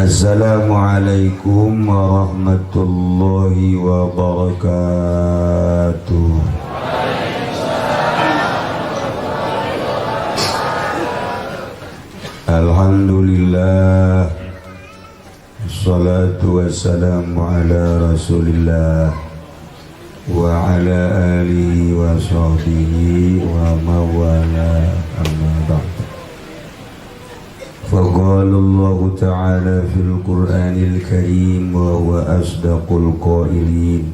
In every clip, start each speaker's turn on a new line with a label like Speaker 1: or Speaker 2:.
Speaker 1: Assalamualaikum warahmatullahi wabarakatuh. Alhamdulillah, assalatu wassalamu ala rasulillah wa ala alihi wa sahbihi wa mawala amma ba'd. فقال الله تعالى في القرآن الكريم وهو أصدق القائلين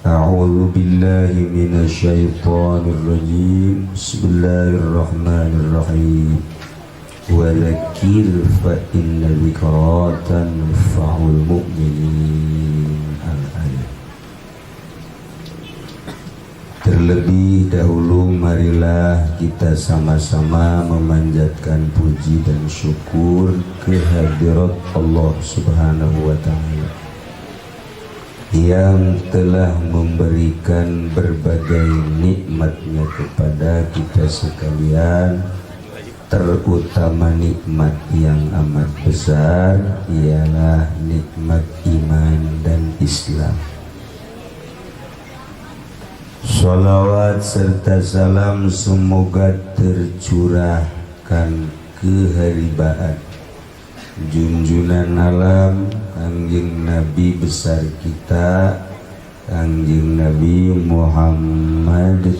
Speaker 1: أعوذ بالله من الشيطان الرجيم بسم الله الرحمن الرحيم وذكر فإن الذكرى تنفع المؤمنين. Al-ayat. Terlebih dahulu marilah kita sama-sama memanjatkan puji dan syukur kehadirat Allah Subhanahu wa Ta'ala yang telah memberikan berbagai nikmatnya kepada kita sekalian, terutama nikmat yang amat besar ialah nikmat iman dan Islam. Salawat serta salam semoga tercurahkan keharibaan junjunan alam Kangjeng Nabi besar kita, Kangjeng Nabi Muhammad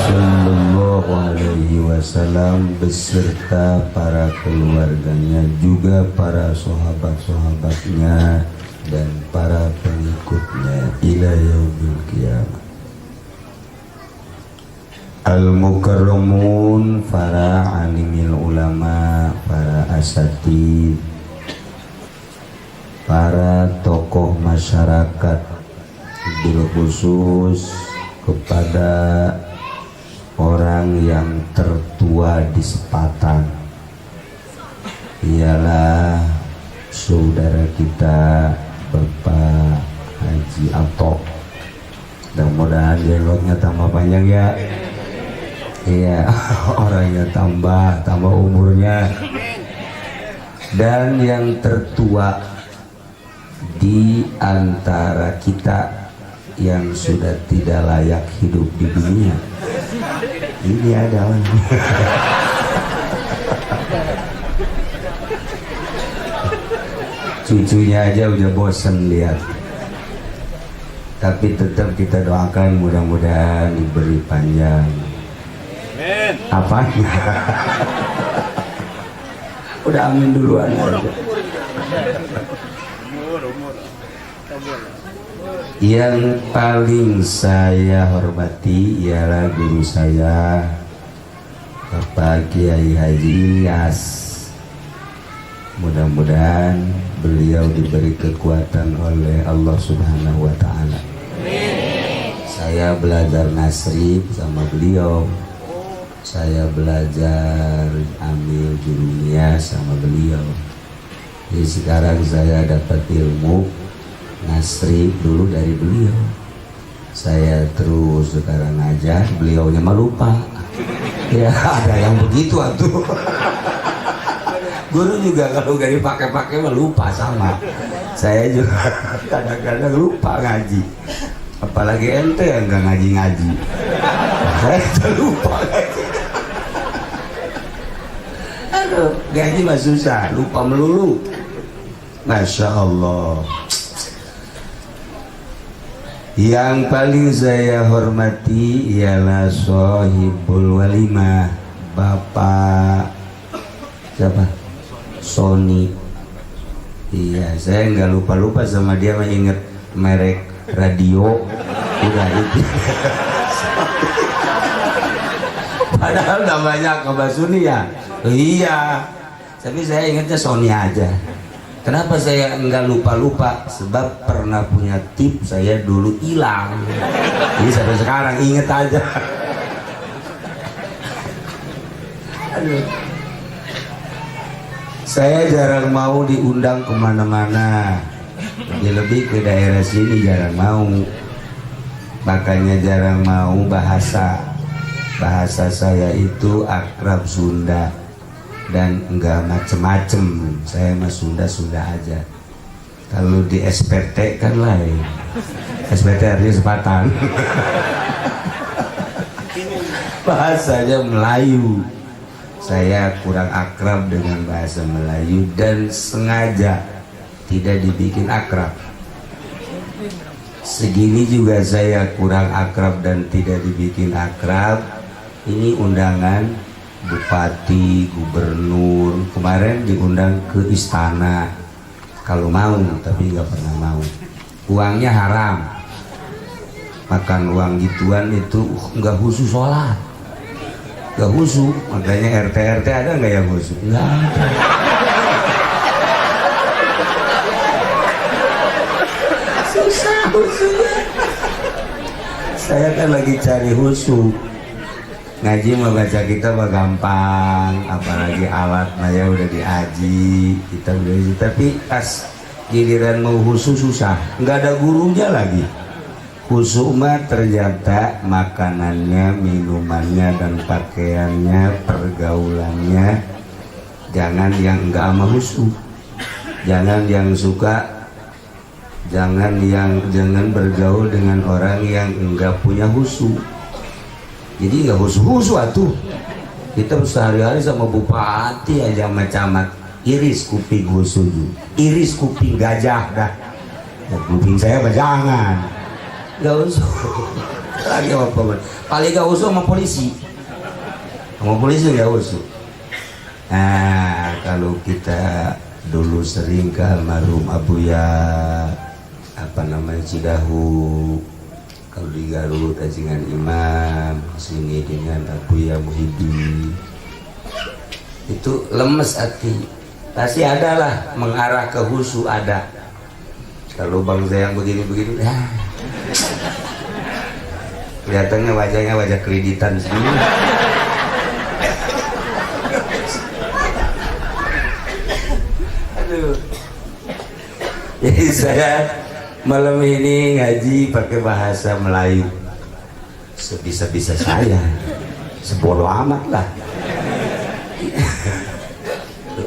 Speaker 1: sallallahu alaihi wasallam beserta para keluarganya, juga para sahabat-sahabatnya dan para pengikutnya ila yaumil qiyamah. Al-mukarramun, para alimil ulama, para asatid, para tokoh masyarakat, bil khusus kepada orang yang tertua di Sepatan ialah saudara kita Bapak Haji Ato. Mudah-mudahan jenglotnya tambah panjang ya. Iya, orangnya tambah umurnya. Dan yang tertua di antara kita yang sudah tidak layak hidup di dunia ini adalah cucunya aja udah bosen lihat, tapi tetap kita doakan mudah-mudahan diberi panjang. Amin. Apanya? Udah amin duluan aja. Yang paling saya hormati ialah guru saya Bapak Kiai Haji Ilyas. Mudah-mudahan beliau diberi kekuatan oleh Allah Subhanahu wa Ta'ala. Saya belajar nasrib sama beliau, saya belajar ambil dunia sama beliau. Jadi sekarang saya dapat ilmu nasrib dulu dari beliau. Saya terus sekarang aja, beliaunya mah lupa. Ya ada yang begitu atuh. Guru juga kalau gak dipakai-pakai mah lupa sama. Saya juga kadang-kadang lupa ngaji. Apalagi ente yang gak ngaji-ngaji. Saya lupa ngaji. Aduh, ngaji mah susah, lupa melulu. Masya Allah. Yang paling saya hormati ialah Sohibul Walimah, Bapak siapa? Sony. Iya, saya nggak lupa sama dia, mah inget merek radio udah itu. Padahal namanya Kabasuni ya. Iya, tapi saya ingatnya Sony aja. Kenapa saya nggak lupa? Sebab pernah punya tip saya dulu hilang. Jadi sampai sekarang inget aja. Aduh. Saya jarang mau diundang kemana-mana, lebih ke daerah sini jarang mau. Makanya jarang mau bahasa saya itu akrab Sunda. dan enggak macem-macem. Saya mah Sunda aja. Kalau di SPT kan lain. SPT artinya sepatan. Bahasanya Melayu. Saya kurang akrab dengan bahasa Melayu dan sengaja tidak dibikin akrab. Segini juga saya kurang akrab dan tidak dibikin akrab. Ini undangan bupati, gubernur, kemarin diundang ke istana. Kalau mau, tapi nggak pernah mau. Uangnya haram. Makan uang gituan itu nggak khusus sholat. Nggak khusus, makanya RT ada nggak yang khusus? Nggak ada. Susah khususnya. Saya kan lagi cari khusus. Ngaji mah baca kita mah gampang, apalagi alat ya udah diaji, kita udah diaji. Tapi pas giliran mau khusus susah, nggak ada gurunya lagi. Khusus mah ternyata makanannya, minumannya dan pakaiannya, pergaulannya, jangan yang enggak sama khusus, jangan yang suka, jangan bergaul dengan orang yang enggak punya khusus. Jadi nggak khusus atuh. Kita sehari-hari sama bupati aja sama camat iris kuping khusus, iris kuping gajah dah. Ya, kuping saya mah jangan. Nggak khusus. Lagi apa? Paling nggak khusus sama polisi. Sama polisi nggak khusus. Nah, kalau kita dulu sering ke almarhum Abuya Cidahu. Kalau di Garut dengan Imam, sini dengan Abuya Muhyiddin, itu lemes hati. Pasti ada lah mengarah ke khusyuk ada. Kalau bangsa yang begini-begini, kelihatannya wajahnya wajah kreditan semua. Aduh. Jadi saya malam ini ngaji pakai bahasa Melayu sebisa-bisa saya, sebodoh amat lah.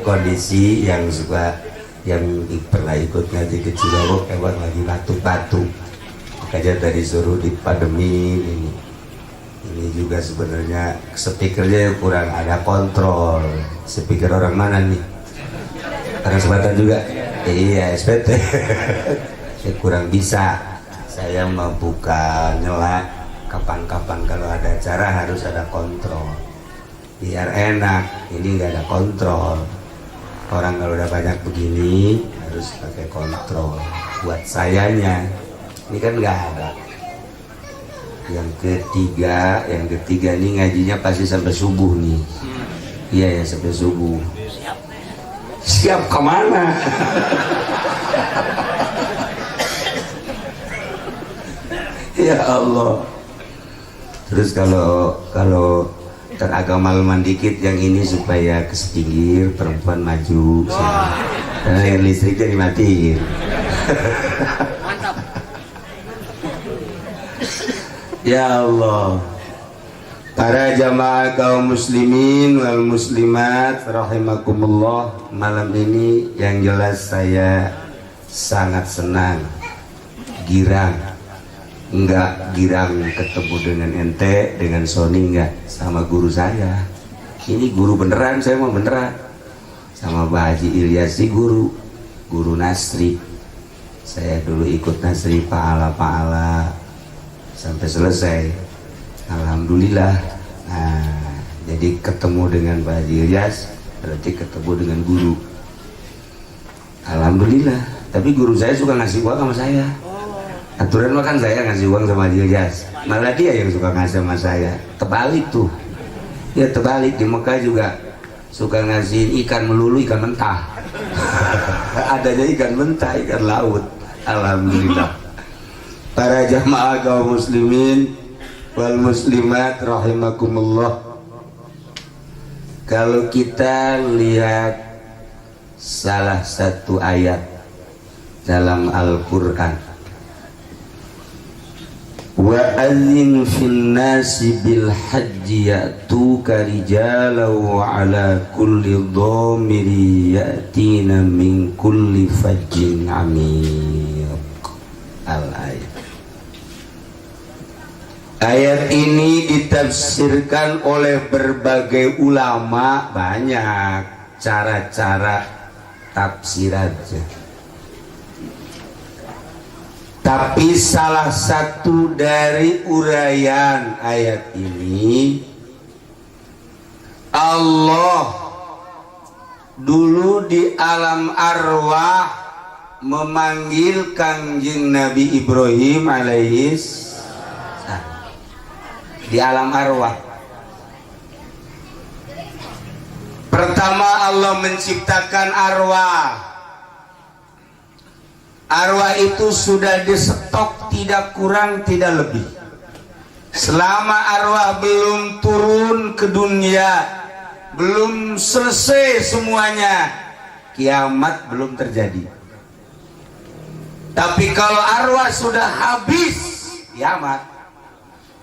Speaker 1: Kondisi yang suka, yang pernah ikut ngaji ke Cirebon emang lagi batuk-batuk, makanya tadi suruh dipademin. Ini juga sebenarnya speakernya kurang ada kontrol. Speaker orang mana nih? Orang Selatan juga? Iya, SPT. Kurang bisa. Saya mau buka nyela kapan-kapan kalau ada acara harus ada kontrol biar enak. Ini nggak ada kontrol. Orang kalau udah banyak begini harus pakai kontrol. Buat sayanya ini kan nggak ada. Yang ketiga ini ngajinya pasti sampai subuh nih. Iya ya, sampai subuh. Siap kemana? Ya Allah. Terus kalau teragama dikit yang ini supaya ke pinggir, perempuan maju karena air listriknya dimatiin. Mantap. Ya Allah. Para jamaah kaum muslimin wal muslimat rahimakumullah, malam ini yang jelas saya sangat senang, girang. Enggak girang ketemu dengan ente, dengan Sony, enggak, sama guru saya. Ini guru beneran, saya mau beneran. Sama Pak Haji Ilyas si guru Nasri. Saya dulu ikut Nasri pahala sampai selesai. Alhamdulillah. Nah, jadi ketemu dengan Pak Haji Ilyas berarti ketemu dengan guru. Alhamdulillah. Tapi guru saya suka ngasih uang sama saya. Aturan makan saya ngasih uang sama dia, Jas. Malah dia yang suka ngasih sama saya. Terbalik tuh. Ya terbalik, di Mekah juga suka ngasih ikan melulu, ikan mentah. Adanya ikan mentah, ikan laut. Alhamdulillah. Para jamaah kaum muslimin wal muslimat rahimakumullah. Kalau kita lihat salah satu ayat dalam Al-Quran, wa adzin fil nasi bil hajji ya'tuka rijalan wa ala kulli dhamiri ya'tina min kulli fajjin amiq. Al-ayat. Ayat ini ditafsirkan oleh berbagai ulama, banyak cara-cara tafsirannya. Tapi salah satu dari uraian ayat ini, Allah dulu di alam arwah memanggil Kangjeng Nabi Ibrahim alaihis di alam arwah. Pertama Allah menciptakan arwah. Arwah itu sudah disetok, tidak kurang tidak lebih. Selama arwah belum turun ke dunia, belum selesai semuanya, kiamat belum terjadi. Tapi kalau arwah sudah habis, kiamat.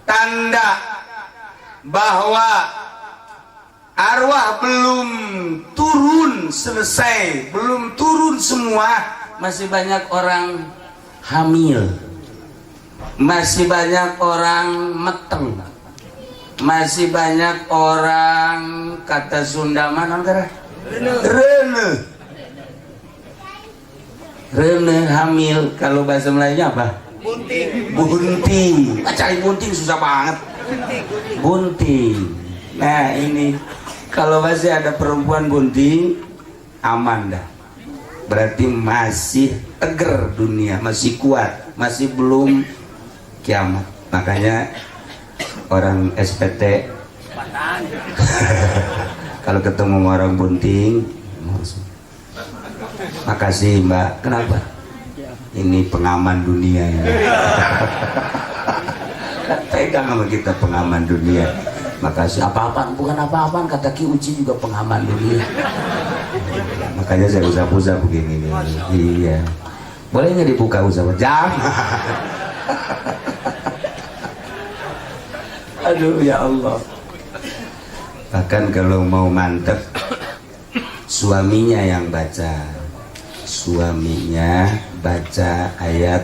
Speaker 1: Tanda bahwa arwah belum turun selesai, belum turun semua. Masih banyak orang hamil, masih banyak orang meteng, masih banyak orang, kata Sunda mana rene hamil. Kalau bahasa Melayunya apa? Bunting. Cari bunting susah banget. Bunting. Nah ini kalau masih ada perempuan bunting, aman dah. Berarti masih tegar dunia, masih kuat, masih belum kiamat. Makanya orang SPT kalau ketemu orang bunting, makasih Mbak. Kenapa? Ini pengaman dunia ini. Pegang sama kita pengaman dunia. Makasih. Apa-apaan? Bukan apa-apaan, kata Ki Uci juga pengaman dunia. Makanya saya usah-usah begini nih. Iya. Boleh nggak dibuka usah? Jangan. Aduh ya Allah. Bahkan kalau mau mantep, suaminya yang baca. Suaminya baca ayat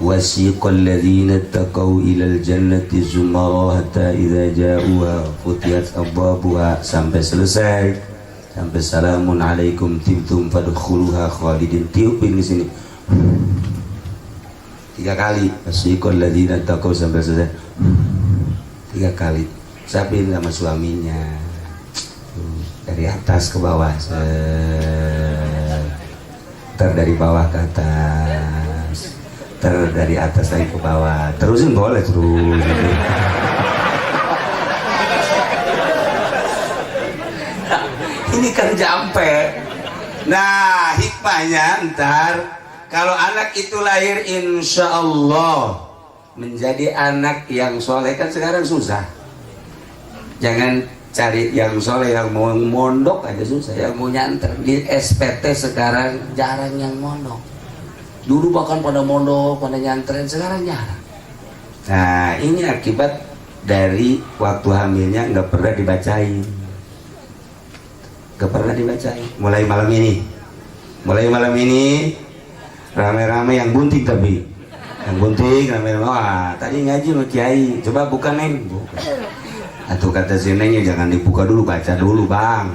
Speaker 1: wasiqal ladzina taqaw ilal jannati zumara hatta idza ja'uha futiyat abwabuha sampai selesai. Sampai salamun alaikum tibtum fadkhuluha khalidin. Tiupin di sini 3 kali. Wasiqal ladzina taqaw sampai selesai 3 kali. Sapiin sama suaminya dari atas ke bawah, dari bawah ke atas, dari atas lagi ke bawah. Terusin boleh terus. Ini kan jampe. Nah hikmahnya ntar kalau anak itu lahir insya Allah menjadi anak yang soleh, kan sekarang susah. Jangan cari yang soleh, yang mau mondok aja susah, yang mau nyanter. Di SPT sekarang jarang yang mondok. Dulu bahkan pada mondok, pada nyantren, sekarang jarang. Nah ini akibat dari waktu hamilnya nggak pernah dibacain. Nggak pernah dibacain. Mulai malam ini rame-rame yang bunting, tapi yang bunting rame-rame. Wah tadi ngaji sama Kiai, coba buka Neng, buka. Atau kata si Nengnya jangan dibuka dulu, baca dulu Bang.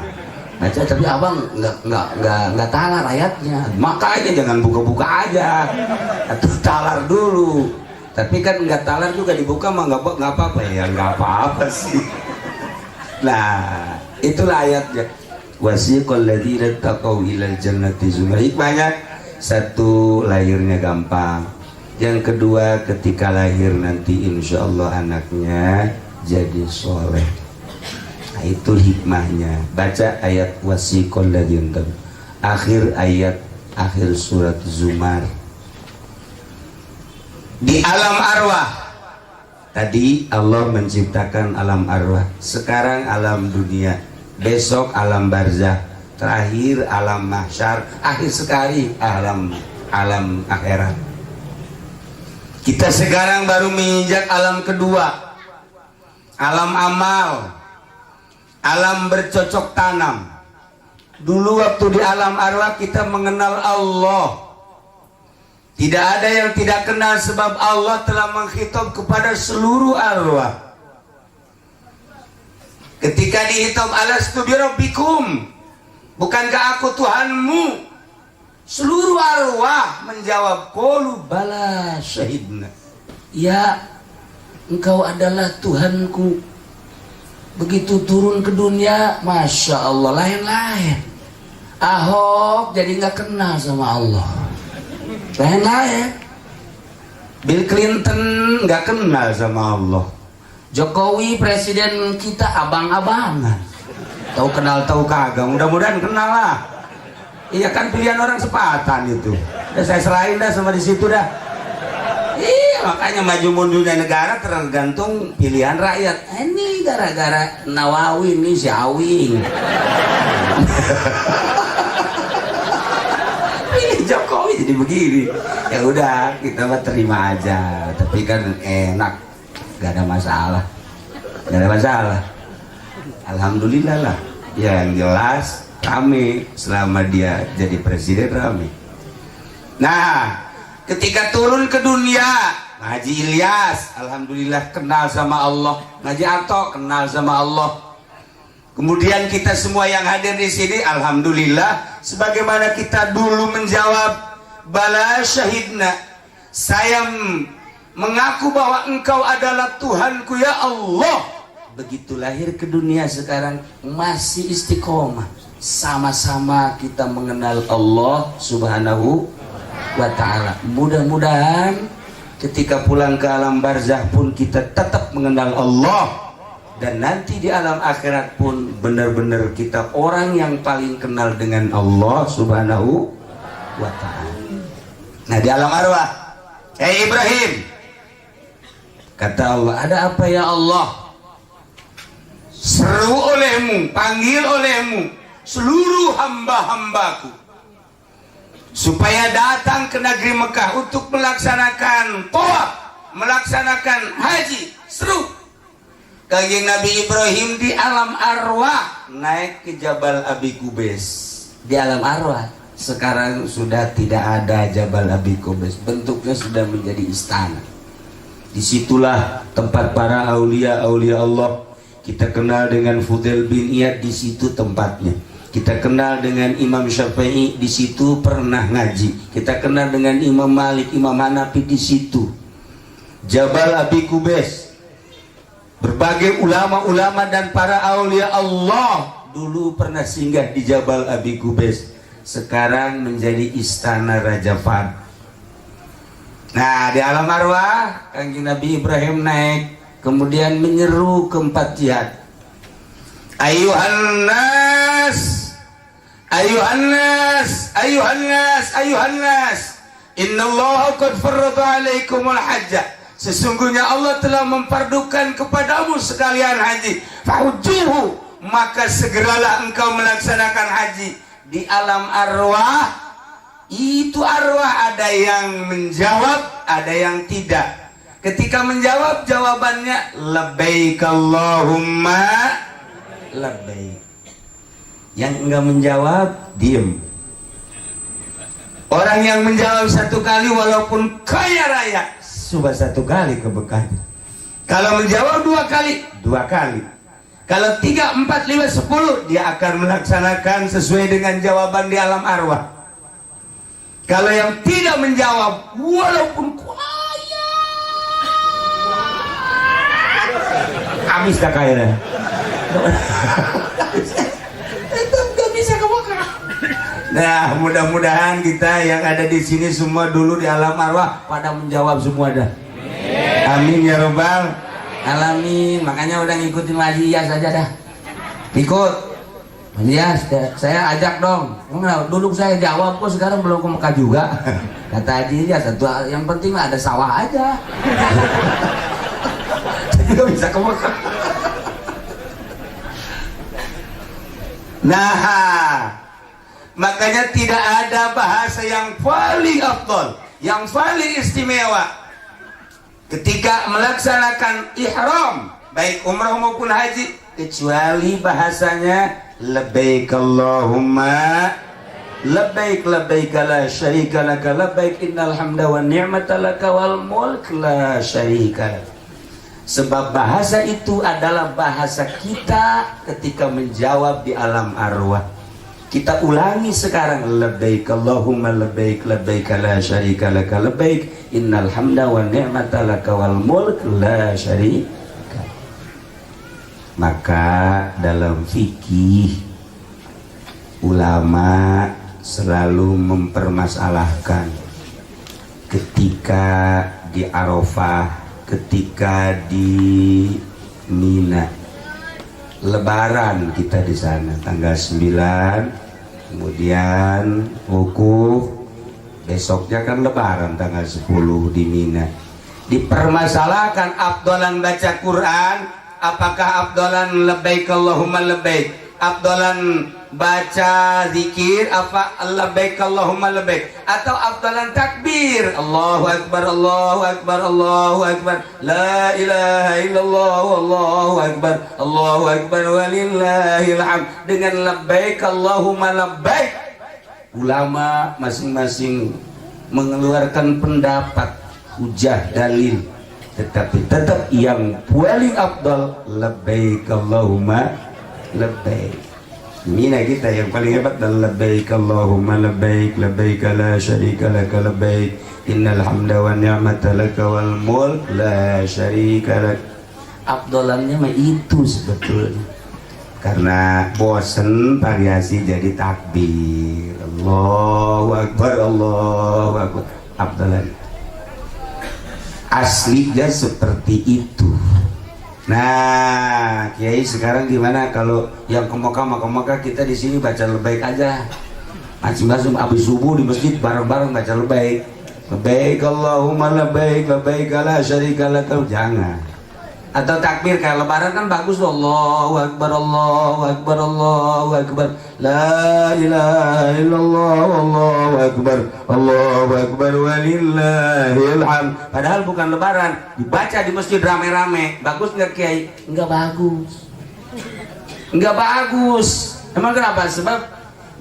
Speaker 1: Baca tapi abang nggak talar ayatnya, makanya jangan buka-buka aja. Atau talar dulu. Tapi kan nggak talar juga dibuka mah nggak apa-apa ya, nggak apa-apa sih. Nah itulah ayatnya. Wasiqal ladzina taqaw ilal jannati zumara. Hikmahnya satu, lahirnya gampang. Yang kedua, ketika lahir nanti insya Allah anaknya jadi soleh. Nah, itu hikmahnya. Baca ayat wasiqal ladzina, akhir ayat, akhir surat Zumar. Di alam arwah tadi Allah menciptakan alam arwah, sekarang alam dunia, besok alam barzah, terakhir alam mahsyar, akhir sekali alam akhirat. Kita sekarang baru menginjak alam kedua, alam amal, alam bercocok tanam. Dulu waktu di alam arwah kita mengenal Allah. Tidak ada yang tidak kenal sebab Allah telah menghitab kepada seluruh arwah. Ketika dihitab alastu birabbikum, bukankah aku Tuhanmu? Seluruh arwah menjawab qalu bala syahidna. Ya, engkau adalah Tuhanku. Begitu turun ke dunia, Masya Allah, lain-lain. Ahok jadi nggak kenal sama Allah, lain-lain. Bill Clinton nggak kenal sama Allah. Jokowi presiden kita abang-abangan, tahu kenal tahu kagak. Mudah-mudahan kenal lah. Iya kan, pilihan orang sepatan itu. Udah saya serahin dah sama di situ dah. Iya, makanya maju mundurnya negara tergantung pilihan rakyat. Ini gara-gara Nawawi nih si Awing. Pilih Jokowi jadi begini. Ya udah, kita mah terima aja. Tapi kan enak, gak ada masalah. Gak ada masalah. Alhamdulillah lah. Ya, yang jelas rame selama dia jadi presiden, rame. Nah, ketika turun ke dunia, Haji Ilyas alhamdulillah kenal sama Allah, Haji Ato kenal sama Allah. Kemudian kita semua yang hadir di sini alhamdulillah, sebagaimana kita dulu menjawab bala syahidna, saya mengaku bahwa engkau adalah Tuhanku ya Allah. Begitu lahir ke dunia sekarang masih istiqomah. Sama-sama kita mengenal Allah subhanahu wa ta'ala. Mudah-mudahan ketika pulang ke alam barzah pun kita tetap mengenal Allah, dan nanti di alam akhirat pun benar-benar kita orang yang paling kenal dengan Allah subhanahu wa ta'ala. Nah, di alam arwah, hey Ibrahim, kata Allah, ada apa ya Allah? Seru olehmu, panggil olehmu seluruh hamba-hambaku supaya datang ke negeri Mekah untuk melaksanakan tawaf, melaksanakan haji. Seru. Kanjeng Nabi Ibrahim di alam arwah naik ke Jabal Abi Qubais. Di alam arwah sekarang sudah tidak ada Jabal Abi Qubais, bentuknya sudah menjadi istana. Disitulah tempat para aulia-aulia Allah. Kita kenal dengan Fudail bin Iyad, di situ tempatnya. Kita kenal dengan Imam Syafi'i, di situ pernah ngaji. Kita kenal dengan Imam Malik, Imam Hanafi, di situ. Jabal Abi Qubais. Berbagai ulama-ulama dan para aulia Allah dulu pernah singgah di Jabal Abi Qubais. Sekarang menjadi istana Raja Fahd. Nah, di alam arwah Kanjeng Nabi Ibrahim naik, kemudian menyeru ke empat jihad. Ayuhan nas, ayuhan nas, ayuhan nas, ayuhan nas, innallaha qad farrada alaikumul hajja. Sesungguhnya Allah telah memfardukan kepadamu sekalian haji. Fahujjuhu, maka segeralah engkau melaksanakan haji. Di alam arwah, itu arwah ada yang menjawab, ada yang tidak. Ketika menjawab, jawabannya labbaik Allahumma labbaik. Yang enggak menjawab, diem. Orang yang menjawab satu kali walaupun kaya raya, coba satu kali keberkahan. Kalau menjawab dua kali, dua kali. Kalau 3, 4, 5, 10, dia akan melaksanakan sesuai dengan jawaban di alam arwah. Kalau yang tidak menjawab walaupun kaya, habis dah kaya. Tetap gak bisa kebakar. Nah, mudah-mudahan kita yang ada di sini semua dulu di alam arwah pada menjawab semua dah. Amin ya robbal alamin. Makanya udah ngikutin Haji Ilyas aja dah. Ikut Ilyas, saya ajak dong. Dulu saya jawab kok, sekarang belum ke Mekah juga. Kata Haji Ilyas, yang penting ada sawah aja. Jadi gak bisa ke Mekah. Nah, makanya tidak ada bahasa yang paling afdal, yang paling istimewa ketika melaksanakan ihram baik umrah maupun haji, kecuali bahasanya labbaik Allahumma labbaik labbaik la syarika laka labbaik innal hamda wan ni'mata laka wal mulk la syarika lak. Sebab bahasa itu adalah bahasa kita ketika menjawab di alam arwah. Kita ulangi sekarang, labbaik Allahumma labbaik labbaik la syarika laka labbaik innal hamda wan ni'mata laka wal mulk la syarika. Maka dalam fikih ulama selalu mempermasalahkan ketika di Arafah, ketika di Mina, Lebaran kita di sana tanggal 9, kemudian wukuf, besoknya kan Lebaran tanggal 10 di Mina. Dipermasalahkan afdalan baca Quran, apakah afdalan labbaik Allahumma labbaik, afdalan baca zikir apa labbaik Allahumma labbaik, atau afdalan takbir Allahu akbar Allahu akbar Allahu akbar la ilaha illallah wallahu akbar walillahil hamd dengan labbaik Allahumma labbaik. Ulama masing-masing mengeluarkan pendapat, hujah, dalil, tetapi tetap yang paling afdal labbaik Allahumma labbaik. Mina kita yang paling hebat adalah labbaik Allahumma labbaik labbaik la syarika laka labbaik innal hamda wan ni'mata laka wal mulk la syarika lak. Afdalannya mah itu sebetulnya, karena bosen variasi jadi takbir Allahu akbar Allahu akbar. Afdalan aslinya seperti itu. Nah, Kiai sekarang gimana kalau yang ke Mekah kita di sini baca labbaik aja. Masing-masing habis subuh di masjid bareng-bareng baca labbaik. Labbaik Allahumma labbaik labbaik la syarika lak. Jangan. Atau takbir kayak lebaran kan bagus tuh, Allahu akbar Allahu akbar Allahu akbar la ilaha illallah Allahu akbar walillahil hamd. Padahal bukan lebaran, dibaca di masjid rame-rame. Bagus nggak Kiai? Nggak bagus. Nggak bagus. Emang kenapa? Sebab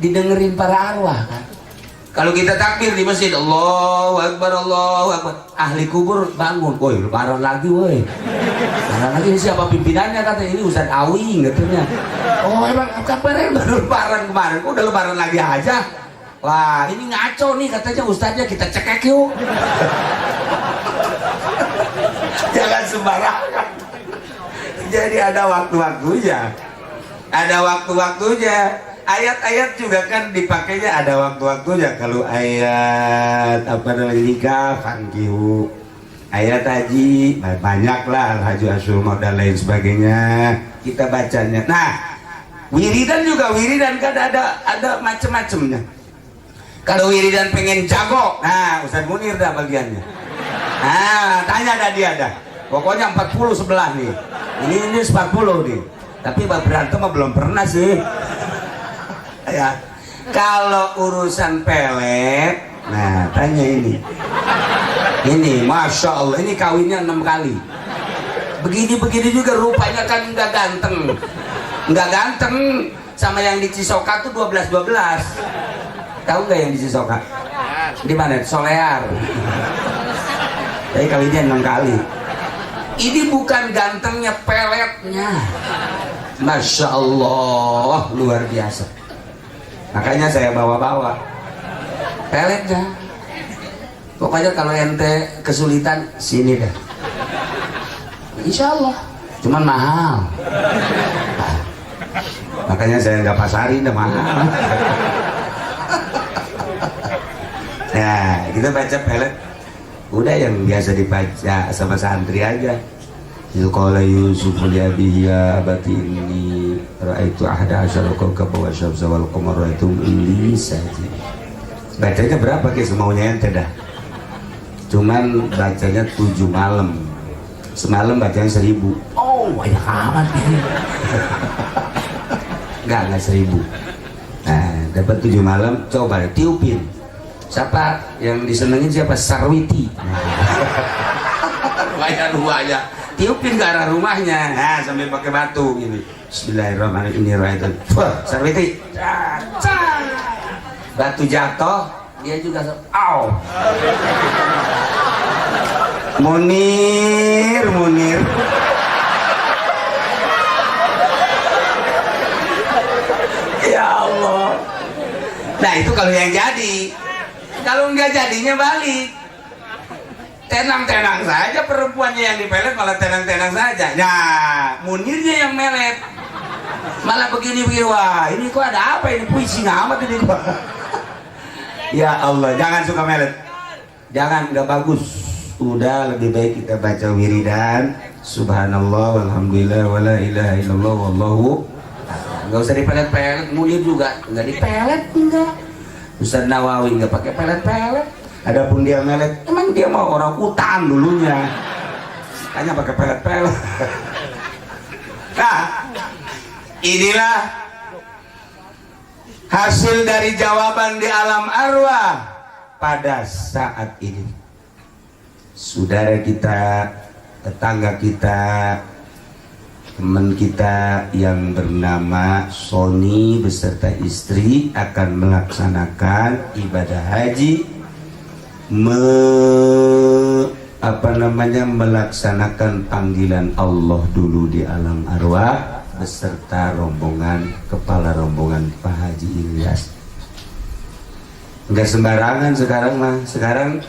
Speaker 1: didengerin para arwah kan. Kalau kita takbir di masjid Allahu akbar Allahu akbar, ahli kubur bangun, woi lebaran lagi woi. Lebaran lagi, ini siapa pimpinannya? Kata ini Ustaz Awi katanya. Oh emang kabarnya baru lebaran kemarin, udah lebaran lagi aja. Wah ini ngaco nih katanya ustaznya, kita cekek yuk. Jangan sembarangan. Jadi ada waktu-waktunya. Ada waktu-waktunya. Ayat-ayat juga kan dipakainya ada waktu-waktunya. Kalau ayat apa namanya nikah, fankihu, ayat haji banyak lah, haji asyur dan lain sebagainya kita bacanya. Nah wiridan juga, wiridan kan ada macam-macamnya. Kalau wiridan pengen jago, nah Ustaz Munir dah bagiannya. Nah tanya dah dia dah, pokoknya 40 sebelah nih, ini 40 nih, tapi berantem mah belum pernah sih. Ya, kalau urusan pelet, nah tanya ini, masya Allah, ini kawinnya 6 kali, begini juga rupanya kan nggak ganteng, sama yang di Cisoka tuh 12, tahu nggak yang di Cisoka? Di mana? Solear. Tapi kawinnya 6 kali. Ini bukan gantengnya, peletnya, masya Allah luar biasa. Makanya saya bawa-bawa peletnya. Pokoknya kalau ente kesulitan sini dah. Insya Allah. Cuman mahal. Makanya saya nggak pasarin, dah mahal. Nah, kita baca pelet. Udah yang biasa dibaca sama santri aja. Qala Yusuf li abihi ya abati inni ra'aitu ahada asyara kawkaban wa syamsa wal qamara ra'aitum li sajid. Bacanya berapa ke semaunya ente dah. Cuman bacanya 7 malam. Semalam bacanya 1000. Oh, banyak amat ini. Enggak 1000. Nah, dapat 7 malam, coba tiupin. Siapa yang disenengin siapa? Sarwiti. bayar rumahnya, tiupin ke arah rumahnya, nah sambil pakai batu gini. Bismillahirrahmanirrahim. Wah, Sarwiti, batu jatuh, dia juga au. Munir. Ya Allah. Nah itu kalau yang jadi. Kalau nggak jadinya balik. Tenang-tenang saja perempuannya yang dipelet, malah tenang-tenang saja. Nah, Munirnya yang melet. Malah begini, wah ini kok ada apa ini, puisi amat ini kok. Ya Allah, jangan suka melet. Jangan, nggak bagus. Udah lebih baik kita baca wiridan. Subhanallah, walhamdulillah, wala ilaha illallah, wallahu. Nggak usah dipelet-pelet. Munir juga nggak dipelet, enggak. Ustaz Nawawi nggak pakai pelet-pelet. Adapun dia melet, emang dia mau orang hutan dulunya, hanya pakai pelet-pelet. Nah, inilah hasil dari jawaban di alam arwah pada saat ini. Saudara kita, tetangga kita, teman kita yang bernama Sony beserta istri akan melaksanakan ibadah haji, melaksanakan panggilan Allah dulu di alam arwah beserta rombongan, kepala rombongan Pak Haji Ilyas. Enggak sembarangan sekarang mah. Sekarang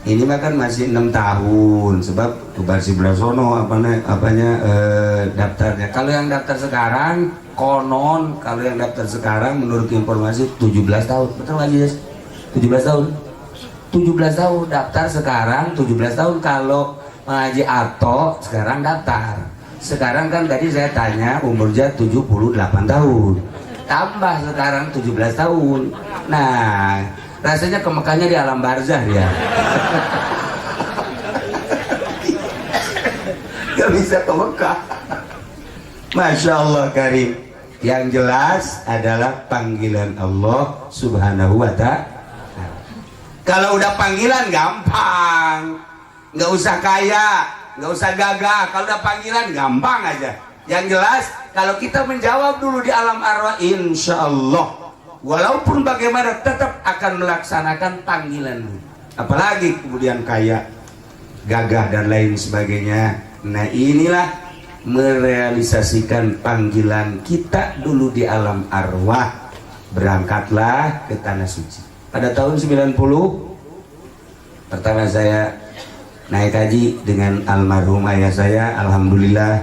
Speaker 1: ini mah kan masih 6 tahun, sebab Tubar Siblasono daftarnya. Kalau yang daftar sekarang konon, kalau yang daftar sekarang menurut informasi 17 tahun. Betul nggak sih? 17 tahun. 17 tahun daftar sekarang, 17 tahun kalau Haji Ato sekarang daftar. Sekarang kan tadi saya tanya umurnya 78 tahun. Tambah sekarang 17 tahun. Nah, rasanya ke Mekahnya di alam barzah ya. Gak bisa ke Mekah. Masya Allah Karim. Yang jelas adalah panggilan Allah Subhanahu wa Ta'ala. Kalau udah panggilan gampang, nggak usah kaya, nggak usah gagah. Kalau udah panggilan gampang aja. Yang jelas kalau kita menjawab dulu di alam arwah, insya Allah walaupun bagaimana tetap akan melaksanakan panggilan. Apalagi kemudian kaya, gagah dan lain sebagainya. Nah inilah merealisasikan panggilan kita dulu di alam arwah. Berangkatlah ke tanah suci. Pada tahun 90 pertama saya naik haji dengan almarhum ayah saya. Alhamdulillah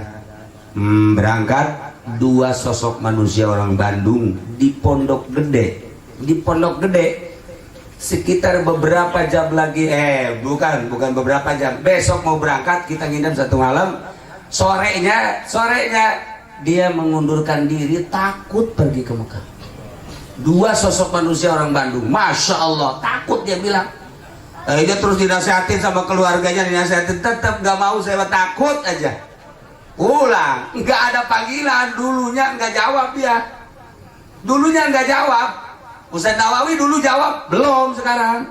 Speaker 1: berangkat 2 sosok manusia orang Bandung di Pondok Gede. Di Pondok Gede sekitar beberapa jam lagi, bukan beberapa jam, besok mau berangkat, kita nginep 1 malam. Sorenya dia mengundurkan diri, takut pergi ke Mekah. 2 sosok manusia orang Bandung, Masya Allah, takut. Dia bilang, dia terus dinasihatin sama keluarganya, dinasihatin, tetap gak mau. Saya takut aja. Pulang, nggak ada panggilan. Dulunya nggak jawab dia. Dulunya nggak jawab. Ustaz Nawawi dulu jawab, belum. Sekarang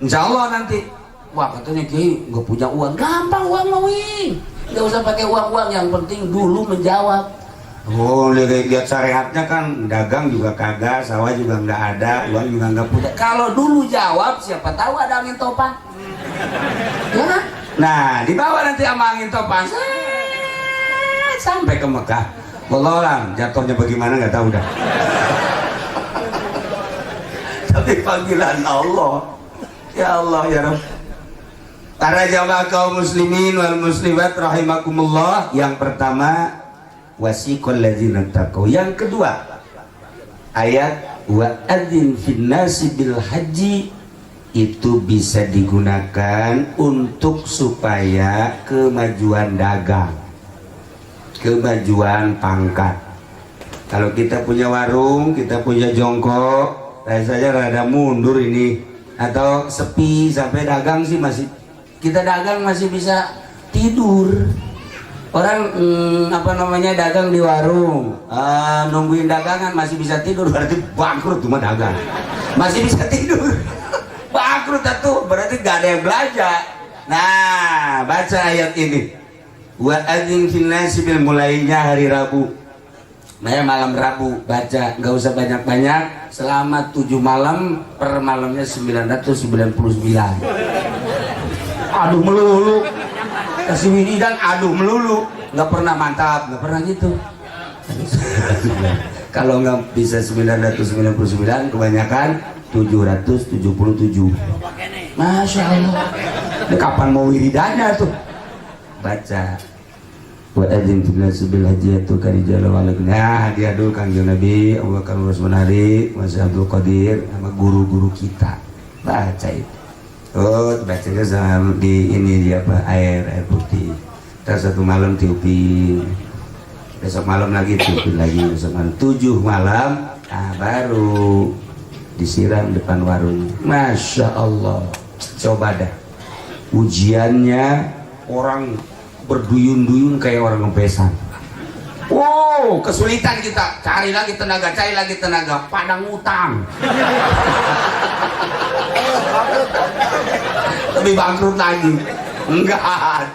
Speaker 1: insya Allah nanti. Wah katanya Kiai nggak punya uang, gampang uang Nawawi, nggak usah pakai uang, yang penting dulu menjawab. Oh, lihat syariatnya kan, dagang juga kagak, sawah juga nggak ada, uang juga nggak punya. Kalau dulu jawab, siapa tahu ada angin topan, ya kan? Nah, dibawa nanti sama angin topan sampai ke Mekah. Wallahualam, jatuhnya bagaimana nggak tahu dah. Tapi panggilan Allah, ya Allah ya Rabb. Para jamaah kaum muslimin wal muslimat rahimakumullah, yang pertama wasiqal ladzina taqaw. Yang kedua ayat wa adzin fin nasi bil haji, itu bisa digunakan untuk supaya kemajuan dagang, kemajuan pangkat. Kalau kita punya warung, kita punya jongkok, rasanya rada mundur ini, atau sepi sampai dagang sih masih, kita dagang masih bisa tidur. Orang dagang di warung, nungguin dagangan masih bisa tidur, berarti bangkrut cuma dagang. Masih bisa tidur. Bangkrut itu berarti gak ada yang belanja. Nah, baca ayat ini. Wa adzin fil nasi bil, mulainya hari Rabu. Nah, malam Rabu baca, nggak usah banyak-banyak, selama 7 malam, per malamnya 999. Aduh melulu. Kasih wiridan aduh melulu. Nggak pernah mantap, nggak pernah gitu. Kalau nggak bisa 999, kebanyakan 777. Masya Allah. Ini kapan mau wiridannya tuh? Baca. Wa adzin fil nasi bil hajjatu karijal walak. Nah, dia dulu Kanjeng Nabi Abu Bakar Rasmanari, Mas Abdul Qadir, sama guru-guru kita. Baca itu. Oh, bacanya sama di ini dia apa? Air putih. Terus satu malam tiupin. Besok malam lagi tiupin lagi. Besok malam 7 malam. Nah, baru disiram depan warung. Masya Allah. Coba dah. Ujiannya orang berduyun-duyun kayak orang ngepesan. Wow, kesulitan kita. Cari lagi tenaga, padang utang. Lebih bangkrut lagi. Enggak,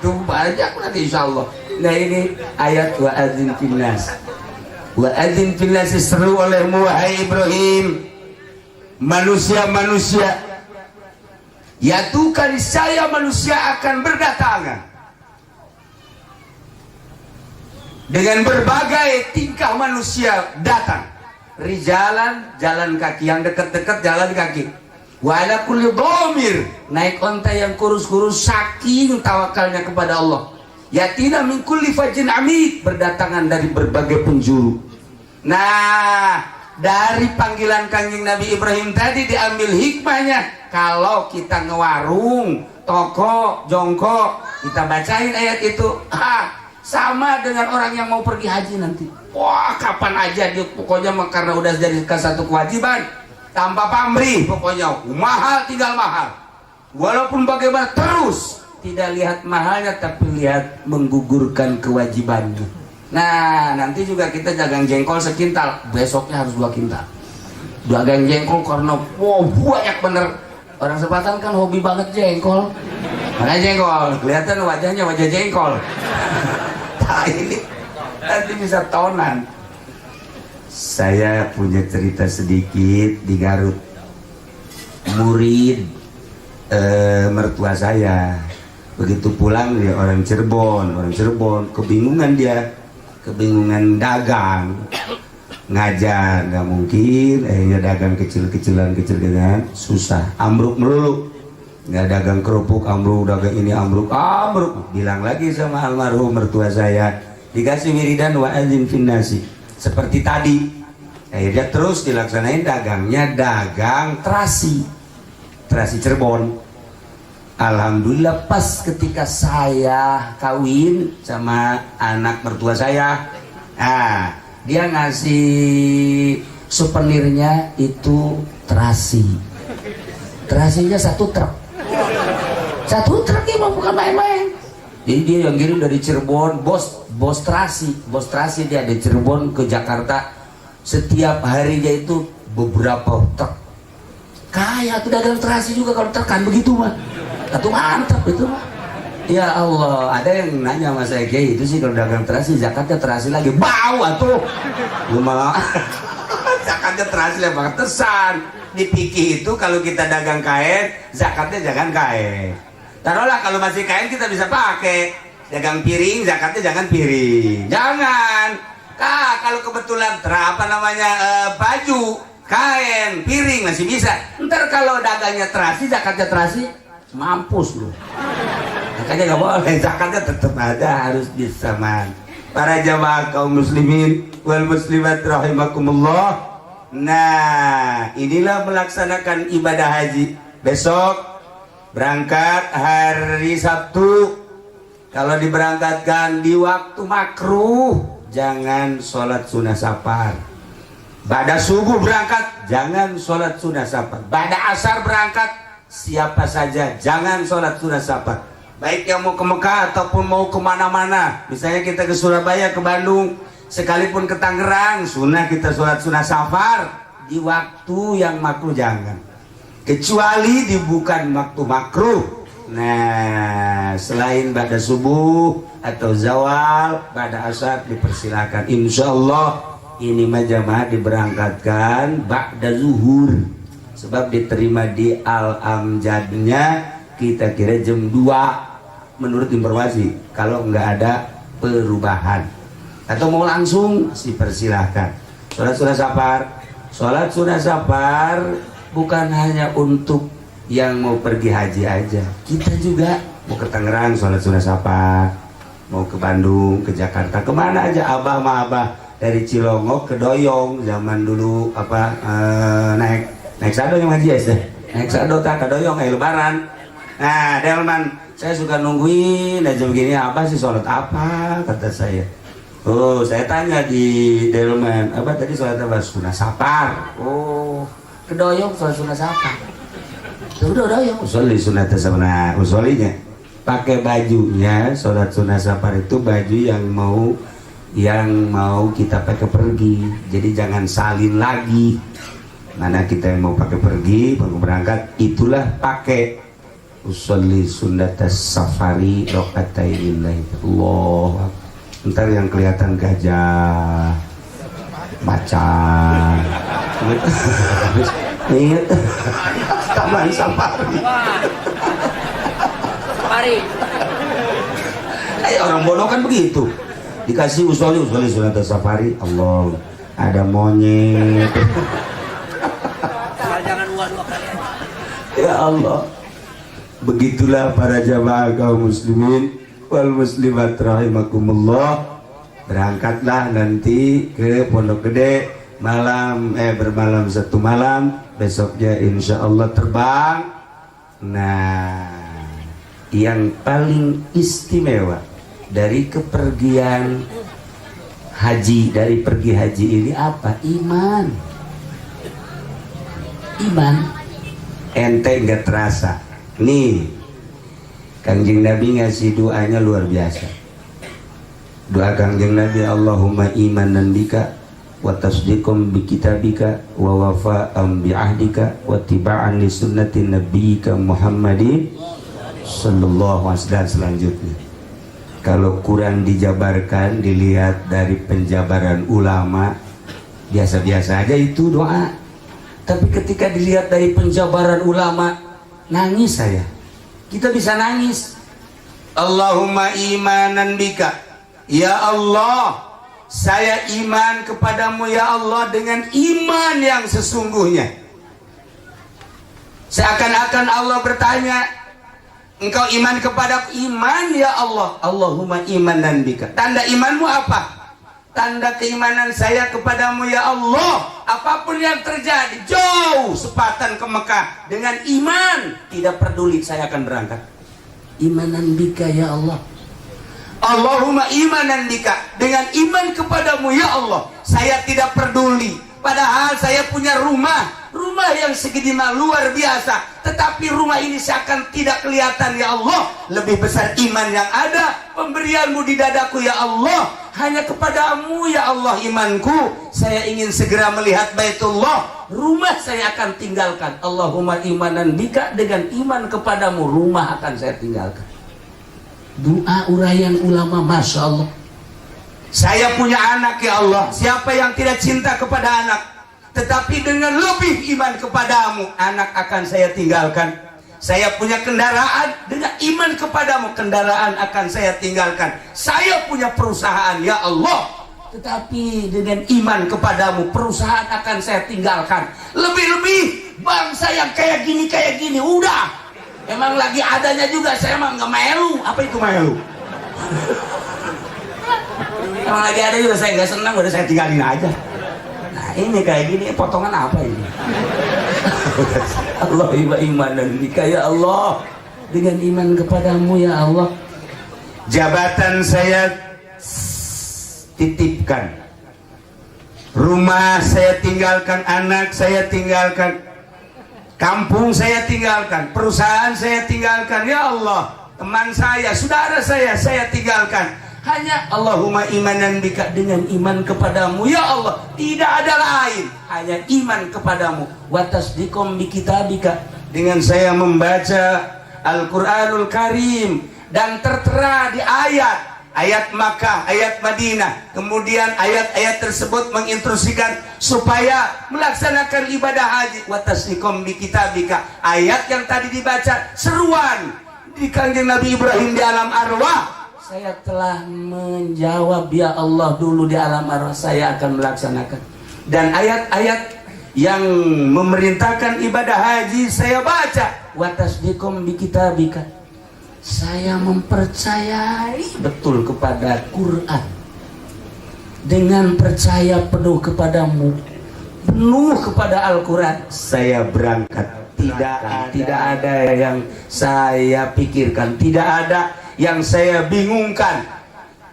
Speaker 1: tuh banyak nanti insyaallah. Nah, ini ayat wa adzin fil nas. Wa adzin fil nas, seru olehmu wahai Ibrahim, manusia-manusia. Ya Tuhan, saya manusia akan berdatangan dengan berbagai tingkah manusia datang. Rijalan, jalan kaki, yang dekat-dekat jalan kaki. Wala kulli dhamir, naik onta yang kurus-kurus saking tawakalnya kepada Allah. Yatina min kulli fajin amik, berdatangan dari berbagai penjuru. Nah, dari panggilan Kanjeng Nabi Ibrahim tadi diambil hikmahnya. Kalau kita ngewarung, toko, jongkok, kita bacain ayat itu, sama dengan orang yang mau pergi haji nanti. Wah, kapan aja dia pokoknya, karena udah jadi satu kewajiban, tanpa pamrih, pokoknya mahal tinggal mahal. Walaupun bagaimana terus tidak lihat mahalnya, tapi lihat menggugurkan kewajibannya. Nah, nanti juga kita dagang jengkol sekintal, besoknya harus 2 kintal. Dagang jengkol karena wow, banyak bener. Orang Sepatan kan hobi banget jengkol. Makanya jengkol, kelihatan wajahnya wajah jengkol. Nah, ini nanti bisa tonan. Saya punya cerita sedikit di Garut. Murid mertua saya begitu pulang, dia orang Cirebon, kebingungan dagang, ngajar nggak mungkin, akhirnya dagang kecil-kecilan susah, ambruk melulu. Nggak dagang kerupuk ambruk, dagang ini ambruk. Bilang lagi sama almarhum mertua saya, dikasih wiridan wa adzin fin nasi seperti tadi. Akhirnya terus dilaksanain dagangnya, dagang terasi Cirebon. Alhamdulillah pas ketika saya kawin sama anak mertua saya, dia ngasih souvenirnya itu terasinya 1 truk. 1 truk ya, bukan main-main. Jadi dia yang kirim dari Cirebon, bos terasi dia dari Cirebon ke Jakarta. Setiap harinya itu beberapa truk. Kayak tuh dagang terasi juga kalau terkan begitu mah. Atau mantap itu mah. Ya Allah, ada yang nanya sama saya, Kiai, itu sih kalau dagang terasi, zakatnya terasi lagi. Bau atuh. Lu malah zakatnya terasi lagi, pantesan. Di fikih itu kalau kita dagang kain, zakatnya jangan kain. Taruhlah kalau masih kain kita bisa pakai. Dagang piring, zakatnya jangan piring. Jangan. Kalau kebetulan baju, kain, piring masih bisa. Ntar kalau dagangnya terasi, zakatnya terasi, mampus lu. Makanya nggak boleh, zakatnya tetap ada, harus disamaan. Para jamaah kaum muslimin wal muslimat rahimakumullah. Nah, inilah melaksanakan ibadah haji. Besok berangkat hari Sabtu. Kalau diberangkatkan di waktu makruh, jangan sholat sunnah safar. Ba'da subuh berangkat, jangan sholat sunnah safar. Ba'da asar berangkat, siapa saja jangan sholat sunnah safar. Baik yang mau ke Mekah ataupun mau kemana-mana. Misalnya kita ke Surabaya, ke Bandung, sekalipun ke Tangerang, sunnah kita sholat sunnah safar. Di waktu yang makruh jangan. Kecuali di bukan waktu makruh, Nah, selain ba'da subuh atau zawal, ba'da asar dipersilakan. Insya Allah ini mah jamaah diberangkatkan ba'da zuhur, sebab diterima di Al-Amjadnya kita kira jam 2 menurut informasi, kalau nggak ada perubahan. Atau mau langsung dipersilahkan. Sholat sunah safar bukan hanya untuk yang mau pergi haji aja, kita juga mau ke Tangerang sholat sunah safar, mau ke Bandung, ke Jakarta, kemana aja. Abah mah abah dari Cilongok ke Doyong zaman dulu apa naik sado yang haji ya, naik sado tak ke Doyong lebaran. Nah Delman, saya suka nungguin aja begini, apa sih sholat apa, kata saya. Oh, saya tanya di Delman, apa tadi sholat apa? Sunah safar. Oh, ke Doyong sholat sunah safar. Udah Doyong usolli sunat sama usolinya. Pakai bajunya sholat sunah safar itu baju yang mau kita pakai pergi. Jadi jangan salin lagi. Mana kita yang mau pakai pergi, mau berangkat, itulah pakai usolli sunat safari rokatainillahi. Allah. Ntar yang kelihatan gajah, macan. Ingat taman safari. Orang bodoh kan begitu. Dikasih usolli sunat safari, Allah ada monyet. Ya Allah. Begitulah para jamaah kaum muslimin wal muslimat rahimakumullah. Berangkatlah nanti ke Pondok Gede bermalam 1 malam, besoknya insya Allah terbang. Nah, yang paling istimewa dari kepergian haji, dari pergi haji ini apa? Iman. Ente nggak terasa. Nih, Kangjeng Nabi ngasih doanya luar biasa. Doa Kangjeng Nabi, Allahumma imanan bika wa tasdiqum bi kitabika wa wafa'an bi ahdika wa tiba'an li sunnati nabiyyika Muhammadin sallallahu alaihi wasallam. Selanjutnya, kalau kurang dijabarkan, dilihat dari penjabaran ulama, biasa-biasa aja itu doa. Tapi ketika dilihat dari penjabaran ulama, nangis saya. Kita bisa nangis. Allahumma imanan bika, ya Allah, saya iman kepadamu ya Allah dengan iman yang sesungguhnya. Seakan-akan Allah bertanya, engkau iman kepadaku? Iman ya Allah. Allahumma imanan bika. Tanda imanmu apa? Tanda keimanan saya kepadamu ya Allah, apapun yang terjadi, jauh sepatan ke Mekah dengan iman, tidak peduli, saya akan berangkat. Imanan bika ya Allah. Allahumma imanan bika, dengan iman kepadamu ya Allah, saya tidak peduli, padahal saya punya rumah yang segede luar biasa, tetapi rumah ini seakan tidak kelihatan ya Allah. Lebih besar iman yang ada, pemberianmu di dadaku ya Allah. Hanya kepadamu ya Allah imanku. Saya ingin segera melihat Baitullah. Rumah saya akan tinggalkan. Allahumma imanan bika, dengan iman kepadamu rumah akan saya tinggalkan. Doa uraian ulama, Masya Allah. Saya punya anak ya Allah. Siapa yang tidak cinta kepada anak? Tetapi dengan lebih iman kepadamu, anak akan saya tinggalkan. Saya punya kendaraan, dengan iman kepadamu kendaraan akan saya tinggalkan. Saya punya perusahaan ya Allah, tetapi dengan iman kepadamu perusahaan akan saya tinggalkan. Lebih-lebih bangsa yang kayak gini udah, emang lagi adanya juga saya emang nggak melu. Apa itu melu? Emang lagi ada juga saya nggak senang, udah saya tinggalin aja. Nah ini kayak gini, potongan apa ini? Allah imanan bika ya Allah, dengan iman kepadamu ya Allah. Jabatan saya titipkan, rumah saya tinggalkan, anak saya tinggalkan, kampung saya tinggalkan, perusahaan saya tinggalkan ya Allah. Teman saya, saudara saya tinggalkan. Hanya Allahumma imanan bika, dengan iman kepadamu ya Allah, tidak ada lain, hanya iman kepadamu. Wa tasdiqum bi kitabika, dengan saya membaca
Speaker 2: Al-Quranul Karim, dan tertera di ayat Makkah, ayat Madinah. Kemudian ayat-ayat tersebut menginstruksikan supaya melaksanakan ibadah haji. Wa tasdiqum bi kitabika, ayat yang tadi dibaca seruan di kanjeng Nabi Ibrahim di alam arwah. Saya telah menjawab ya Allah dulu di alam arwah, saya akan melaksanakan. Dan ayat-ayat yang memerintahkan ibadah haji saya baca. Wa tasdiqum bi kitabika, saya mempercayai betul kepada Quran, dengan percaya penuh kepadamu, penuh kepada Al-Quran, saya berangkat. Tidak ada yang saya pikirkan, tidak ada yang saya bingungkan,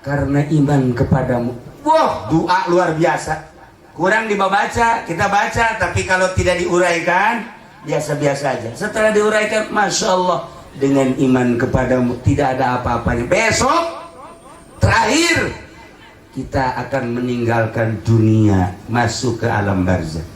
Speaker 2: karena iman kepadamu. Wah, doa luar biasa. Kurang dibaca, kita baca, tapi kalau tidak diuraikan biasa-biasa aja. Setelah diuraikan, Masya Allah, dengan iman kepadamu tidak ada apa-apanya. Besok terakhir kita akan meninggalkan dunia, masuk ke alam barzakh.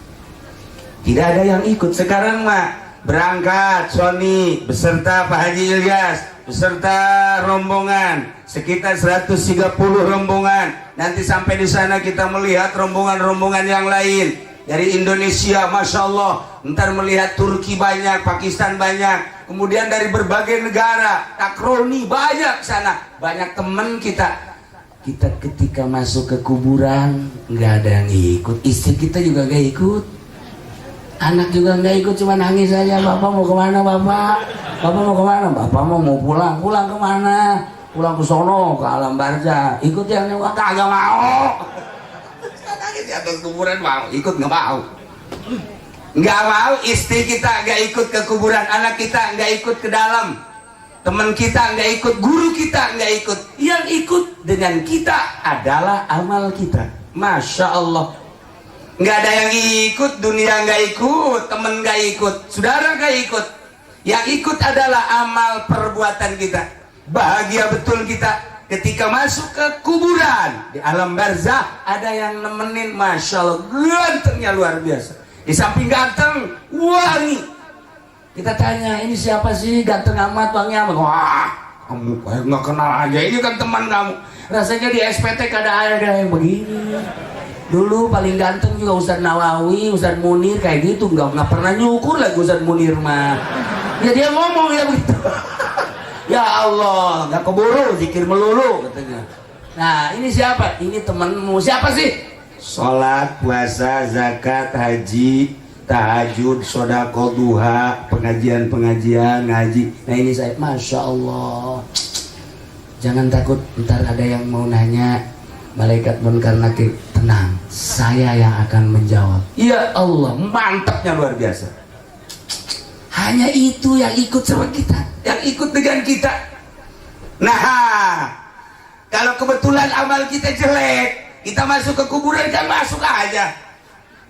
Speaker 2: Tidak ada yang ikut. Sekarang mah berangkat Sony beserta Pak Haji Ilyas beserta rombongan sekitar 130 rombongan. Nanti sampai di sana kita melihat rombongan-rombongan yang lain dari Indonesia, Masya Allah. Ntar melihat Turki banyak, Pakistan banyak, kemudian dari berbagai negara, takroni banyak sana, banyak teman kita. Kita ketika masuk ke kuburan nggak ada yang ikut, istri kita juga nggak ikut, anak juga nggak ikut, cuma nangis saja. Bapak mau kemana bapak? Bapak mau kemana? Bapak mau pulang. Pulang kemana? Pulang ke sono, ke alam barzakh. Ikut yang kagak mau. Nangis di atas kuburan, mau ikut nggak mau. Nggak mau, istri kita nggak ikut ke kuburan, anak kita nggak ikut ke dalam, teman kita nggak ikut, guru kita nggak ikut. Yang ikut dengan kita adalah amal kita. Masya Allah. Nggak ada yang ikut, dunia nggak ikut, teman nggak ikut, saudara nggak ikut. Yang ikut adalah amal perbuatan kita. Bahagia betul kita ketika masuk ke kuburan. Di alam barzakh ada yang nemenin, Masya Allah, gantengnya luar biasa. Di samping ganteng, wangi. Kita tanya, ini siapa sih ganteng amat, wangi amat? Wah, kamu kayak nggak kenal aja, ini kan teman kamu. Rasanya di SPT ada yang begini. Dulu paling ganteng juga Ustaz Nawawi, Ustaz Munir kayak gitu, nggak pernah nyukur lagi Ustaz Munir mah. Ya dia ngomong ya begitu. Ya Allah, nggak keburu, zikir melulu katanya. Nah ini siapa? Ini temanmu. Siapa sih? Sholat, puasa, zakat, haji, tahajud, sodako, duha, pengajian ngaji. Nah ini saya, Masya Allah. Jangan takut, ntar ada yang mau nanya, malaikat munkar nakir. Tenang, saya yang akan menjawab. Ya Allah, mantapnya luar biasa. Hanya itu yang ikut sama kita, yang ikut dengan kita. Nah, kalau kebetulan amal kita jelek, kita masuk ke kuburan, kan masuk aja.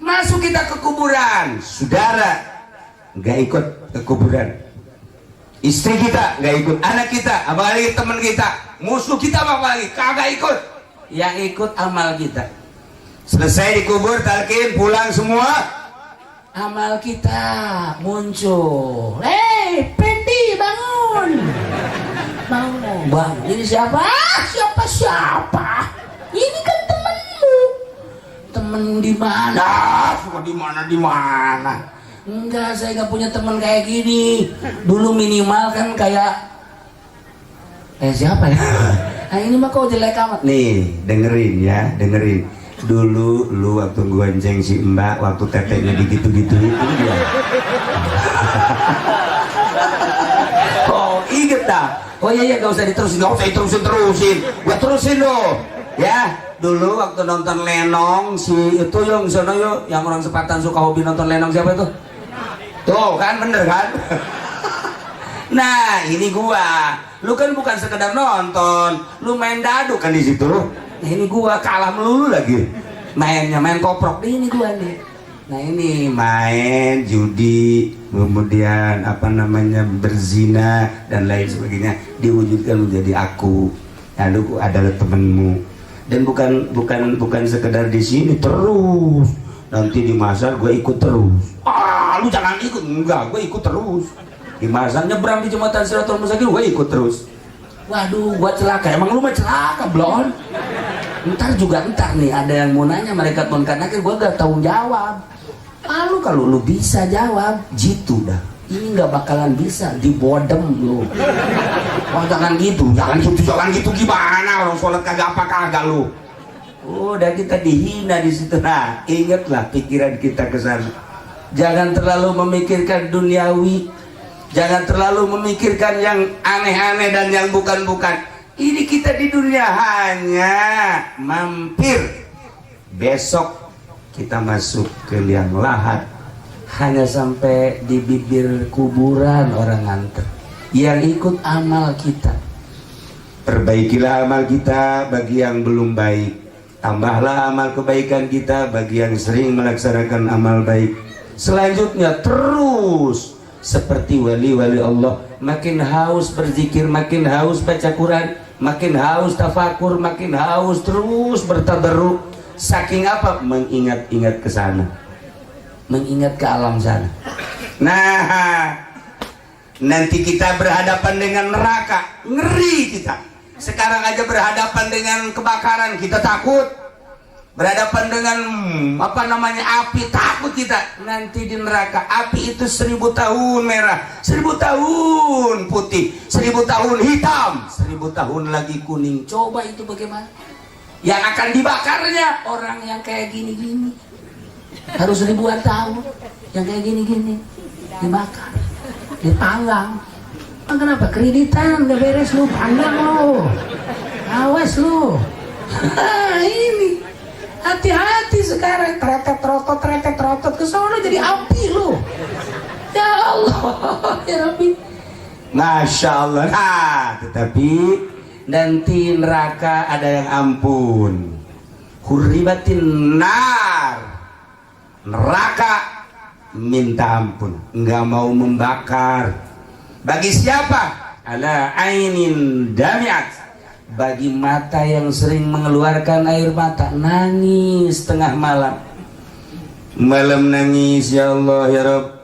Speaker 2: Masuk kita ke kuburan, saudara nggak ikut ke kuburan, istri kita nggak ikut, anak kita, apalagi teman kita, musuh kita apalagi kagak ikut. Yang ikut amal kita. Selesai dikubur, talqin, pulang semua. Amal kita muncul. Pendi bangun. Bangun. Ini siapa? Siapa? Ini kan temenmu. Temen di mana? Suka di mana? Enggak, saya nggak punya teman kayak gini. Dulu minimal kan kayak siapa ya? Nah ini mah kok jelek amat. Nih, dengerin. Dulu lu waktu gonceng si Mbak, waktu tetenya begitu-gitu itu dia. Oh, inget dah. Oh iya, gak usah diterusin, gua terusin loh. Ya, dulu waktu nonton Lenong si itu yang sono yang orang Sepatan suka hobi nonton Lenong, siapa itu? Tuh kan, bener kan? Nah, ini gua. Lu kan bukan sekedar nonton, lu main dadu kan di situ. Nah ini gua kalah melulu lagi. Main koprok. Ini gua nih. Nah ini main judi, kemudian berzina dan lain sebagainya, diwujudkan menjadi aku. Lalu adalah temenmu. Dan bukan sekedar di sini terus. Nanti di masar gue ikut terus. Lu jangan ikut. Enggak, gue ikut terus. di masa nyebrang di jembatan Siratul Mustaqim gue ikut terus. Waduh, gua celaka. Emang lu mah celaka, Blon? Ntar nih ada yang mau nanya malaikat munkar nakir, gua gak tahu jawab. Lalu kalau lu bisa jawab, jitu dah. Ini nggak bakalan bisa, dibodem lu. Oh jangan gitu gimana? Orang sholat kagak apa kagak lu. Udah kita dihina di situ. Nah, ingatlah pikiran kita ke sana. Jangan terlalu memikirkan duniawi. Jangan terlalu memikirkan yang aneh-aneh dan yang bukan-bukan. Ini kita di dunia hanya mampir. Besok kita masuk ke liang lahat. Hanya sampai di bibir kuburan orang nganter. Yang ikut amal kita. Perbaikilah amal kita bagi yang belum baik. Tambahlah amal kebaikan kita bagi yang sering melaksanakan amal baik. Selanjutnya terus seperti wali-wali Allah, makin haus berzikir, makin haus baca Quran, makin haus tafakur, makin haus terus bertabarruk. Saking apa? Mengingat-ingat ke sana, mengingat ke alam sana. Nah, nanti kita berhadapan dengan neraka, ngeri kita. Sekarang aja berhadapan dengan kebakaran kita takut. Berhadapan dengan api, takut kita. Nanti di neraka api itu 1000 tahun merah, 1000 tahun putih, 1000 tahun hitam, 1000 tahun lagi kuning. Coba itu bagaimana? Yang akan dibakarnya orang yang kayak gini-gini. Harus ribuan tahun. Yang kayak gini-gini dibakar, dipanggang. Kenapa? Kreditan gak beres lu, panggang lu, awas lu. Ini hati-hati sekarang, tretet-trotot ke sono jadi api lu. Ya Allah, ya Rabbi. Masya Allah. Nah, tetapi nanti neraka ada yang ampun. Hurribatin nar. Neraka minta ampun, nggak mau membakar. Bagi siapa? Ala ainin damiat. Bagi mata yang sering mengeluarkan air mata, nangis tengah malam. Malam nangis, ya Allah ya Rabb.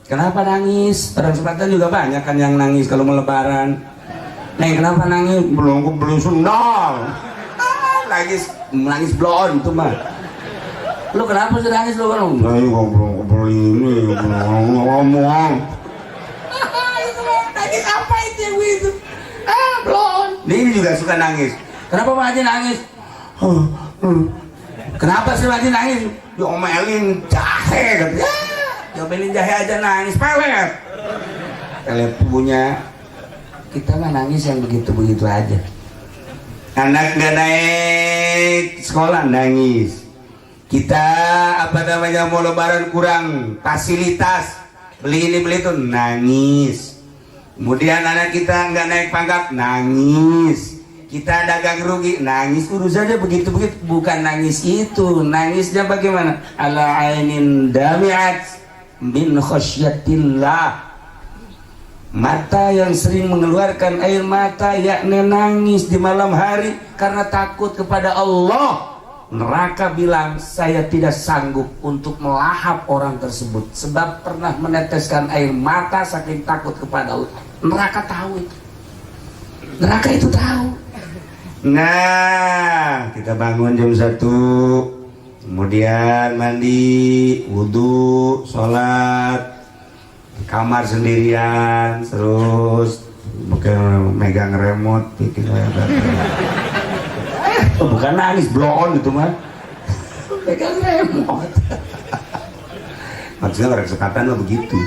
Speaker 2: Kenapa nangis? Orang Selatan juga banyak kan yang nangis kalau mau lebaran. Neng, kenapa nangis? Belum sundal. Nangis blon itu mah. Lu kenapa sih nangis lu? Nangis belum ini, ngomong. Nangis apa itu yang itu? Blon. Ini juga suka nangis. Kenapa Pak Haji nangis? Kenapa sih Pak Haji nangis? Diomelin jahe katanya. Diomelin jahe aja nangis, pelet. Kalau punya kita mah nangis yang begitu-begitu aja. Anak nggak naik sekolah nangis. Kita mau lebaran kurang fasilitas, beli ini beli itu nangis. Kemudian anak kita nggak naik pangkat, nangis. Kita dagang rugi, nangis. Urusannya begitu-begitu, bukan nangis itu. Nangisnya bagaimana? Ala ainin dami'at min khasyatillah. Mata yang sering mengeluarkan air mata, yakni nangis di malam hari karena takut kepada Allah. Neraka bilang, saya tidak sanggup untuk melahap orang tersebut sebab pernah meneteskan air mata saking takut kepada Allah. Neraka tahu itu. Neraka itu tahu. Nah, kita bangun jam 1, kemudian mandi, wudhu, sholat, di kamar sendirian, terus megang remote, bikin bukan nangis, blon itu mah. Pegang remote. Maksudnya orang sekatan lah begitu.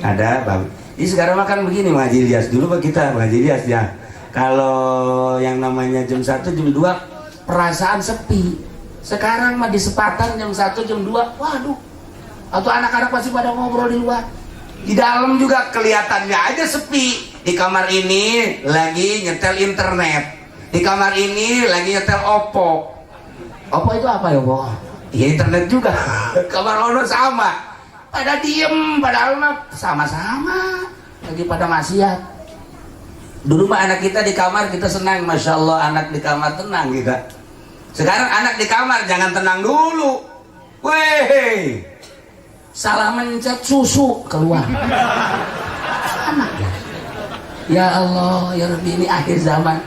Speaker 2: Ada bang. Ini sekarang makan begini Bang Haji Ilyas. Dulu Bang kita Bang Haji Ilyas ya. Kalau yang namanya jam 1, jam 2 perasaan sepi. Sekarang mah di sepatan jam 1, jam 2, waduh. Atau anak-anak masih pada ngobrol di luar. Di dalam juga kelihatannya aja sepi. Di kamar ini lagi nyetel internet. Di kamar ini lagi nyetel Oppo. Oppo itu apa ya, Bo? Ya internet juga. Kamar Ono sama. Pada diem, padahal mah sama-sama lagi pada maksiat. Dulu mah anak kita di kamar kita senang, Masya Allah anak di kamar tenang kita. Sekarang anak di kamar jangan tenang dulu. Weh, salah mencet susu keluar. anaknya. Ya Allah, ya Rabbi, ini akhir zaman.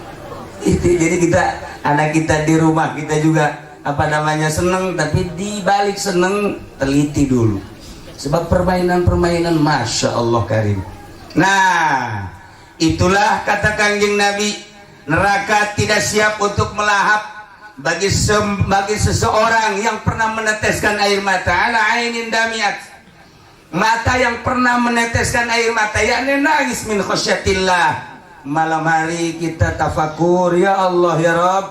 Speaker 2: Jadi kita, anak kita di rumah kita juga apa namanya seneng, tapi di balik seneng teliti dulu. Sebab permainan-permainan Masya Allah Karim. Nah, itulah kata Kanjeng Nabi, neraka tidak siap untuk melahap bagi seseorang yang pernah meneteskan air mata. Ala ainin damiat, mata yang pernah meneteskan air mata, yakni nangis min khasyatillah. Malam hari kita tafakur, ya Allah ya Rabb,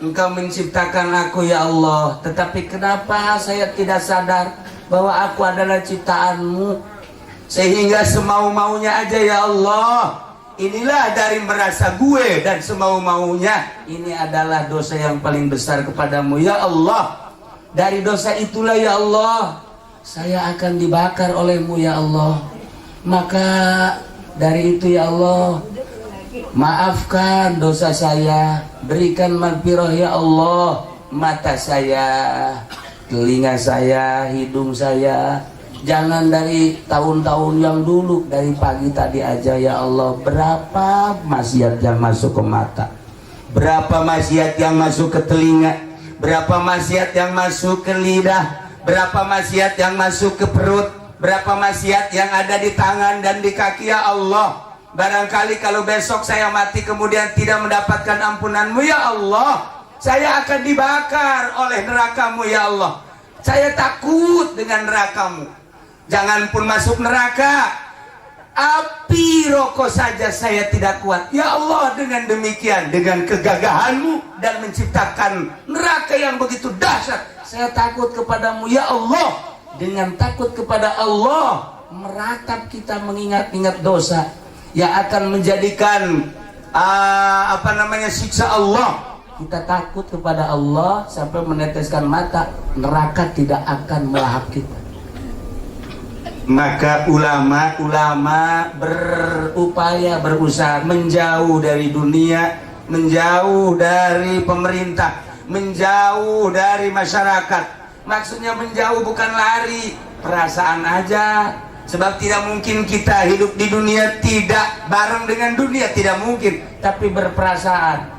Speaker 2: Engkau menciptakan aku ya Allah, tetapi kenapa saya tidak sadar bahwa aku adalah ciptaanmu, sehingga semau-maunya aja ya Allah. Inilah dari merasa gue dan semau-maunya, ini adalah dosa yang paling besar kepadamu ya Allah. Dari dosa itulah ya Allah saya akan dibakar olehmu ya Allah. Maka dari itu ya Allah, maafkan dosa saya, berikan maghfirah ya Allah, mata saya, telinga saya, hidung saya. Jangan dari tahun-tahun yang dulu, dari pagi tadi aja ya Allah. Berapa maksiat yang masuk ke mata, berapa maksiat yang masuk ke telinga, berapa maksiat yang masuk ke lidah, berapa maksiat yang masuk ke perut, berapa maksiat yang ada di tangan dan di kaki ya Allah. Barangkali kalau besok saya mati kemudian tidak mendapatkan ampunanmu ya Allah, saya akan dibakar oleh nerakamu ya Allah. Saya takut dengan nerakamu. Jangan pun masuk neraka, api rokok saja saya tidak kuat ya Allah. Dengan demikian, dengan kegagahanmu dan menciptakan neraka yang begitu dahsyat, saya takut kepadamu ya Allah. Dengan takut kepada Allah, meratap kita mengingat-ingat dosa yang akan menjadikan siksa Allah. Kita takut kepada Allah sampai meneteskan mata, neraka tidak akan melahap kita. Maka ulama berupaya, berusaha menjauh dari dunia, menjauh dari pemerintah, menjauh dari masyarakat. Maksudnya menjauh bukan lari, perasaan aja. Sebab tidak mungkin kita hidup di dunia tidak bareng dengan dunia, tidak mungkin. Tapi berperasaan.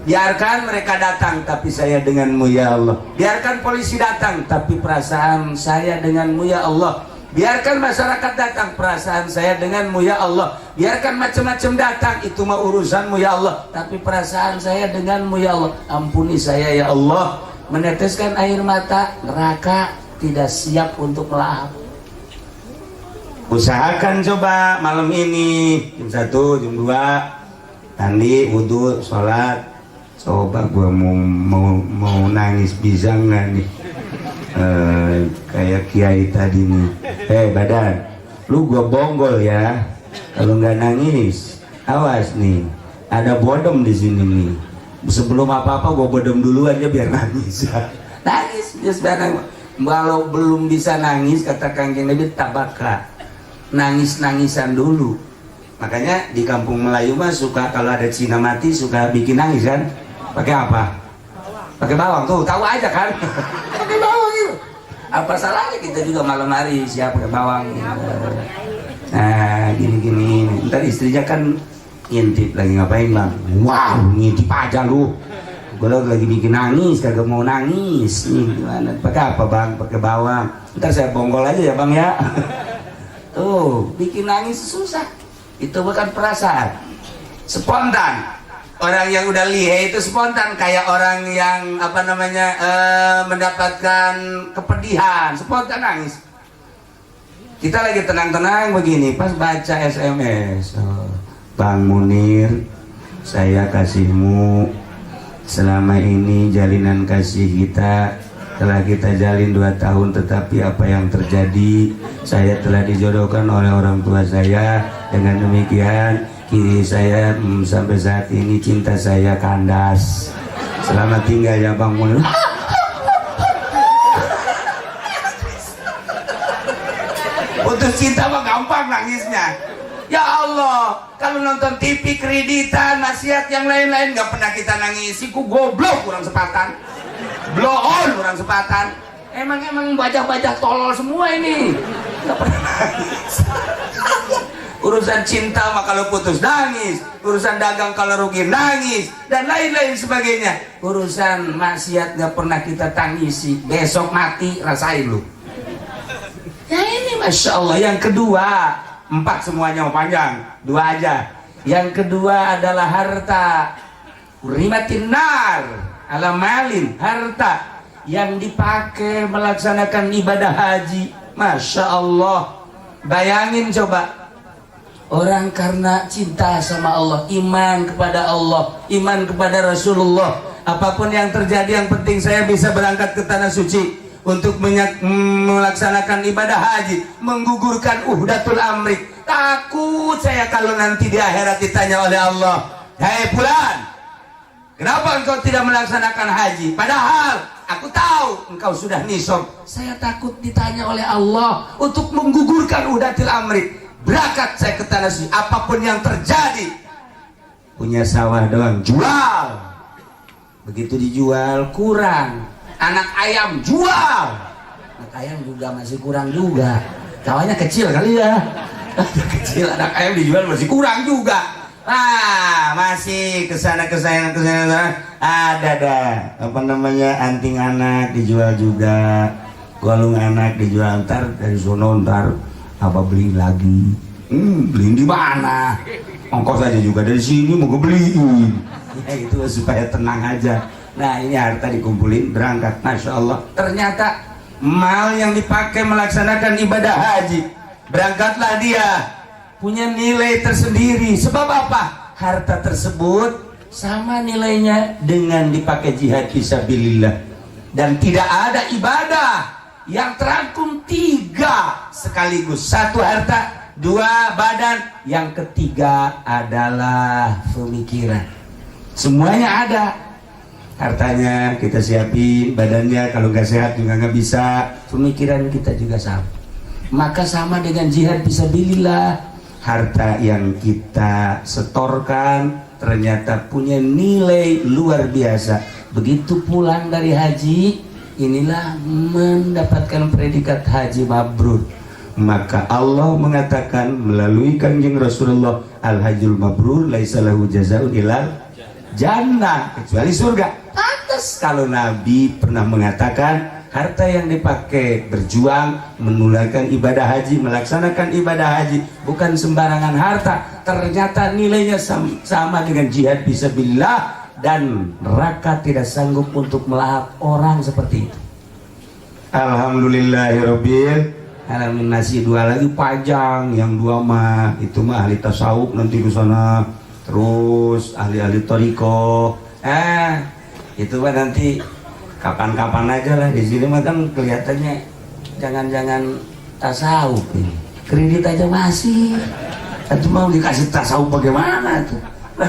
Speaker 2: Biarkan mereka datang, tapi saya denganmu ya Allah. Biarkan polisi datang, tapi perasaan saya denganmu ya Allah. Biarkan masyarakat datang, perasaan saya denganmu ya Allah. Biarkan macam-macam datang, itu mah urusanmu ya Allah, tapi perasaan saya denganmu ya Allah. Ampuni saya ya Allah. Meneteskan air mata, neraka tidak siap untuk melahap. Usahakan coba malam ini jam 1, jam 2 mandi, wudhu, sholat. Coba gua mau nangis bisa nggak nih? Kayak kiai tadi nih. Badan, lu gua bonggol ya. Kalau nggak nangis, awas nih. Ada bodom di sini nih. Sebelum apa-apa gua bodom dulu aja biar nangis. Nangis, biar nangis. Kalau belum bisa nangis, kata Kanjeng Nabi, tabaka. Nangis-nangisan dulu. Makanya di kampung Melayu mah suka kalau ada Cina mati suka bikin nangis kan? Pakai apa? Pakai bawang tuh, tahu aja kan? Pakai bawang itu. Apa salahnya kita juga malam hari siap pakai bawang gitu. Nah, gini-gini. Ntar istrinya kan ngintip lagi ngapain bang? Wow, ngintip aja lu. Gue lagi bikin nangis, kagak mau nangis. Nih gimana? Pakai apa bang? Pakai bawang. Ntar saya bonggol aja ya bang ya. Tuh, bikin nangis susah. Itu bukan perasaan. Spontan. Orang yang udah lihe itu spontan, kayak orang yang mendapatkan kepedihan, spontan nangis. Kita lagi tenang-tenang begini, pas baca SMS, Bang Munir, saya kasihmu. Selama ini jalinan kasih kita telah kita jalin 2 tahun, tetapi apa yang terjadi, saya telah dijodohkan oleh orang tua saya. Dengan demikian kini saya sampai saat ini cinta saya kandas. Selamat tinggal ya Bang Munir. Putus cinta mah gampang nangisnya. Ya Allah, kalau nonton TV kreditan, maksiat yang lain-lain nggak pernah kita nangisi. Ku goblok kurang sepatan, blow on kurang sepatan. Emang bajak-bajak tolol semua ini. Nggak pernah nangis. Urusan cinta mah kalau putus nangis, urusan dagang kalau rugi nangis, dan lain-lain sebagainya. Urusan maksiat nggak pernah kita tangisi, besok mati rasain lu. Ya ini Masya Allah. Yang kedua, 4 semuanya mau panjang, 2 aja. Yang kedua adalah harta. Urimatin nar ala malin, harta yang dipakai melaksanakan ibadah haji. Masya Allah. Bayangin coba, orang karena cinta sama Allah, iman kepada Allah, iman kepada Rasulullah, apapun yang terjadi yang penting saya bisa berangkat ke tanah suci untuk melaksanakan ibadah haji, menggugurkan uhdatul amri. Takut saya kalau nanti di akhirat ditanya oleh Allah, "Hei fulan, kenapa engkau tidak melaksanakan haji? Padahal aku tahu engkau sudah nisab." Saya takut ditanya oleh Allah untuk menggugurkan uhdatul amri. Berangkat saya ke tanah suci, apapun yang terjadi. Punya sawah doang, jual. Begitu dijual kurang. Anak ayam jual. Anak ayam juga masih kurang juga. Sawahnya kecil kali ya. Kecil, anak ayam dijual masih kurang juga. Nah, masih kesana. Ada dah. Apa namanya, anting anak dijual juga. Golong anak dijual, ntar dari sono ntar apa beli lagi. Beliin di mana? Ongkos aja juga dari sini mau beliin. Ya itu supaya tenang aja. Nah ini harta dikumpulin, berangkat. Masya Allah. Ternyata mal yang dipakai melaksanakan ibadah haji, berangkatlah dia, punya nilai tersendiri. Sebab apa? Harta tersebut sama nilainya dengan dipakai jihad fisabilillah. Dan tidak ada ibadah yang terangkum 3 sekaligus. 1 harta, 2 badan, yang ketiga adalah pemikiran. Semuanya ada. Hartanya kita siapin, badannya kalau nggak sehat juga nggak bisa. Pemikiran kita juga sama. Maka sama dengan jihad fisabilillah. Harta yang kita setorkan ternyata punya nilai luar biasa. Begitu pulang dari haji, inilah mendapatkan predikat haji mabrur. Maka Allah mengatakan melalui kanjeng Rasulullah, al-hajjul mabrur laisa lahu jazaa'un ilal jannah, kecuali surga. Pantas kalau Nabi pernah mengatakan harta yang dipakai berjuang menunaikan ibadah haji, melaksanakan ibadah haji bukan sembarangan harta. Ternyata nilainya sama dengan jihad fisabilillah, dan neraka tidak sanggup untuk melahap orang seperti itu. Alhamdulillahirabbil alamin. Masih 2 lagi panjang. Yang 2 mah itu mah ahli tasawuf nanti ke sana, terus ahli-ahli toriko. Itu mah nanti kapan-kapan aja lah. Di sini mah kan kelihatannya jangan-jangan tasawuf ini. Kredit aja masih. Itu mau dikasih tasawuf bagaimana tuh?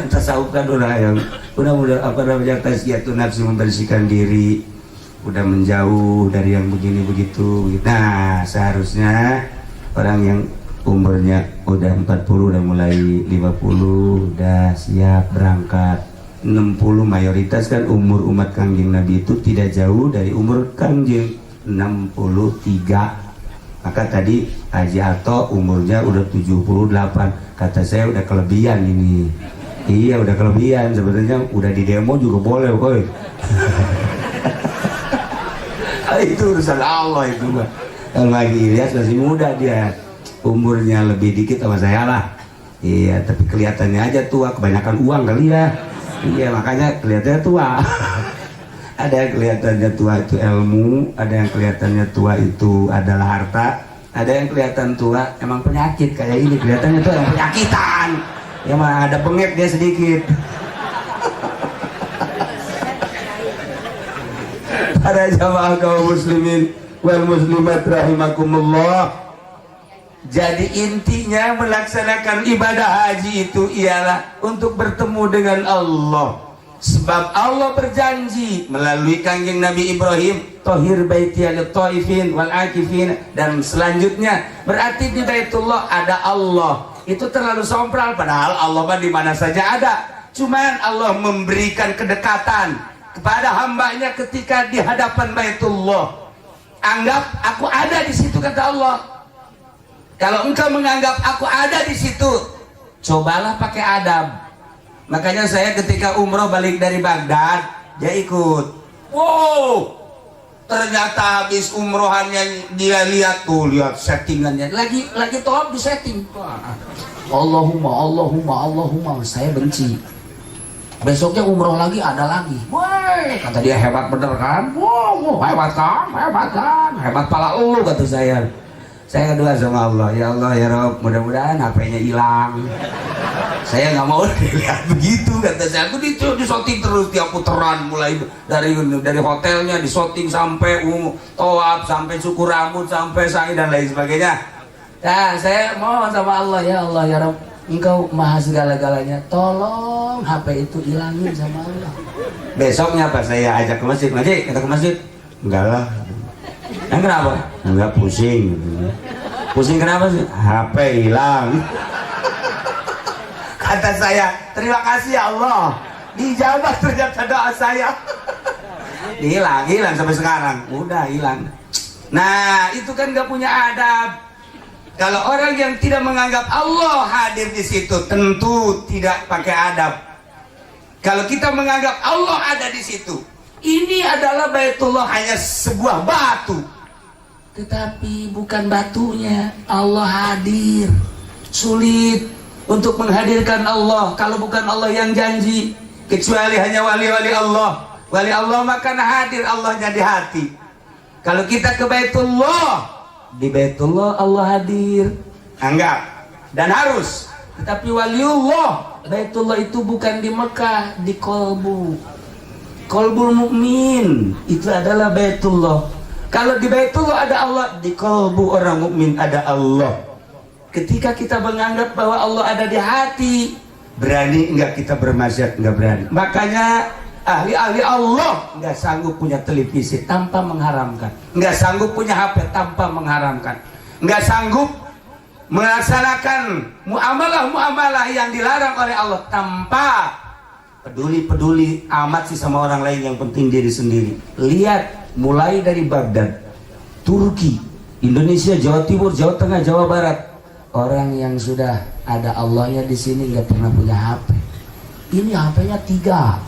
Speaker 2: Tasawuf kan udah yang udah apa namanya, tazkiyatun nafsi, membersihkan diri, udah menjauh dari yang begini begitu. Nah seharusnya orang yang umurnya udah 40, udah mulai 50, udah siap berangkat. 60 mayoritas kan umur umat kanjeng Nabi itu tidak jauh dari umur kanjeng, 63. Maka tadi Haji Ato umurnya udah 78. Kata saya udah kelebihan ini. Iya udah kelebihan, sebenarnya udah di demo juga boleh woy. Itu urusan Allah itu mah. Kalau lagi Ilyas masih muda, dia umurnya lebih dikit sama saya lah. Iya, tapi kelihatannya aja tua, kebanyakan uang kali ya. Iya, makanya kelihatannya tua. Ada yang kelihatannya tua itu ilmu, ada yang kelihatannya tua itu adalah harta, ada yang kelihatan tua emang penyakit kayak ini, kelihatannya tuh yang penyakitan. Ya mah ada bengek dia sedikit. Para jamaah kaum muslimin wal muslimat rahimakumullah. Jadi intinya melaksanakan ibadah haji itu ialah untuk bertemu dengan Allah. Sebab Allah berjanji melalui kanjeng Nabi Ibrahim, Tahir baiti lit-taifin wal akifin, dan selanjutnya berarti di Baitullah ada Allah. Itu terlalu sompral, padahal Allah di mana saja ada. Cuman Allah memberikan kedekatan kepada hambanya ketika di hadapan Baitullah. Anggap aku ada di situ, kata Allah. Kalau engkau menganggap aku ada di situ, cobalah pakai adab. Makanya saya ketika umroh balik dari Baghdad, dia ikut. Wow, ternyata habis umrohannya dia lihat tuh, lihat settingannya. Lagi tawaf di setting. Allahumma, saya benci. Besoknya umroh lagi, ada lagi. Woi, kata dia, hebat bener kan? Wow, hebat kan? Hebat pala lu, kata saya. Saya kedua sama Allah, ya Allah ya Rob, mudah-mudahan HP-nya hilang. Saya nggak mau dilihat begitu, kata saya. Aku disoting terus tiap putaran, mulai dari hotelnya disoting sampai tawaf, sampai cukur rambut, sampai sa'i dan lain sebagainya. Nah, saya mohon sama Allah ya Rob, Engkau maha segala-galanya, tolong HP itu hilangin sama Allah. Besoknya pas saya ajak ke masjid, kita ke masjid, enggak lah. Kenapa? Enggak, pusing. Pusing kenapa sih? HP hilang. Kata saya, terima kasih ya Allah, dijawab ternyata doa saya. Hilang sampai sekarang, udah hilang. Nah, itu kan nggak punya adab. Kalau orang yang tidak menganggap Allah hadir di situ, tentu tidak pakai adab. Kalau kita menganggap Allah ada di situ, ini adalah Baitullah, hanya sebuah batu, tetapi bukan batunya. Allah hadir. Sulit untuk menghadirkan Allah kalau bukan Allah yang janji, kecuali hanya wali-wali Allah. Wali Allah maka hadir Allahnya di hati. Kalau kita ke Baitullah, di Baitullah Allah hadir, anggap dan harus. Tetapi waliullah, Baitullah itu bukan di Mekah, di kolbu. Kolbul mukmin itu adalah Baitullah. Kalau di Baitullah ada Allah, di kolbu orang mukmin ada Allah. Ketika kita menganggap bahwa Allah ada di hati, berani enggak kita bermaksiat? Enggak berani. Makanya ahli-ahli Allah enggak sanggup punya televisi tanpa mengharamkan, enggak sanggup punya HP tanpa mengharamkan, enggak sanggup melaksanakan muamalah yang dilarang oleh Allah tanpa peduli amat sih sama orang lain, yang penting diri sendiri. Lihat, mulai dari Baghdad, Turki, Indonesia, Jawa Timur, Jawa Tengah, Jawa Barat, orang yang sudah ada Allahnya di sini nggak pernah punya HP. Ini HP-nya tiga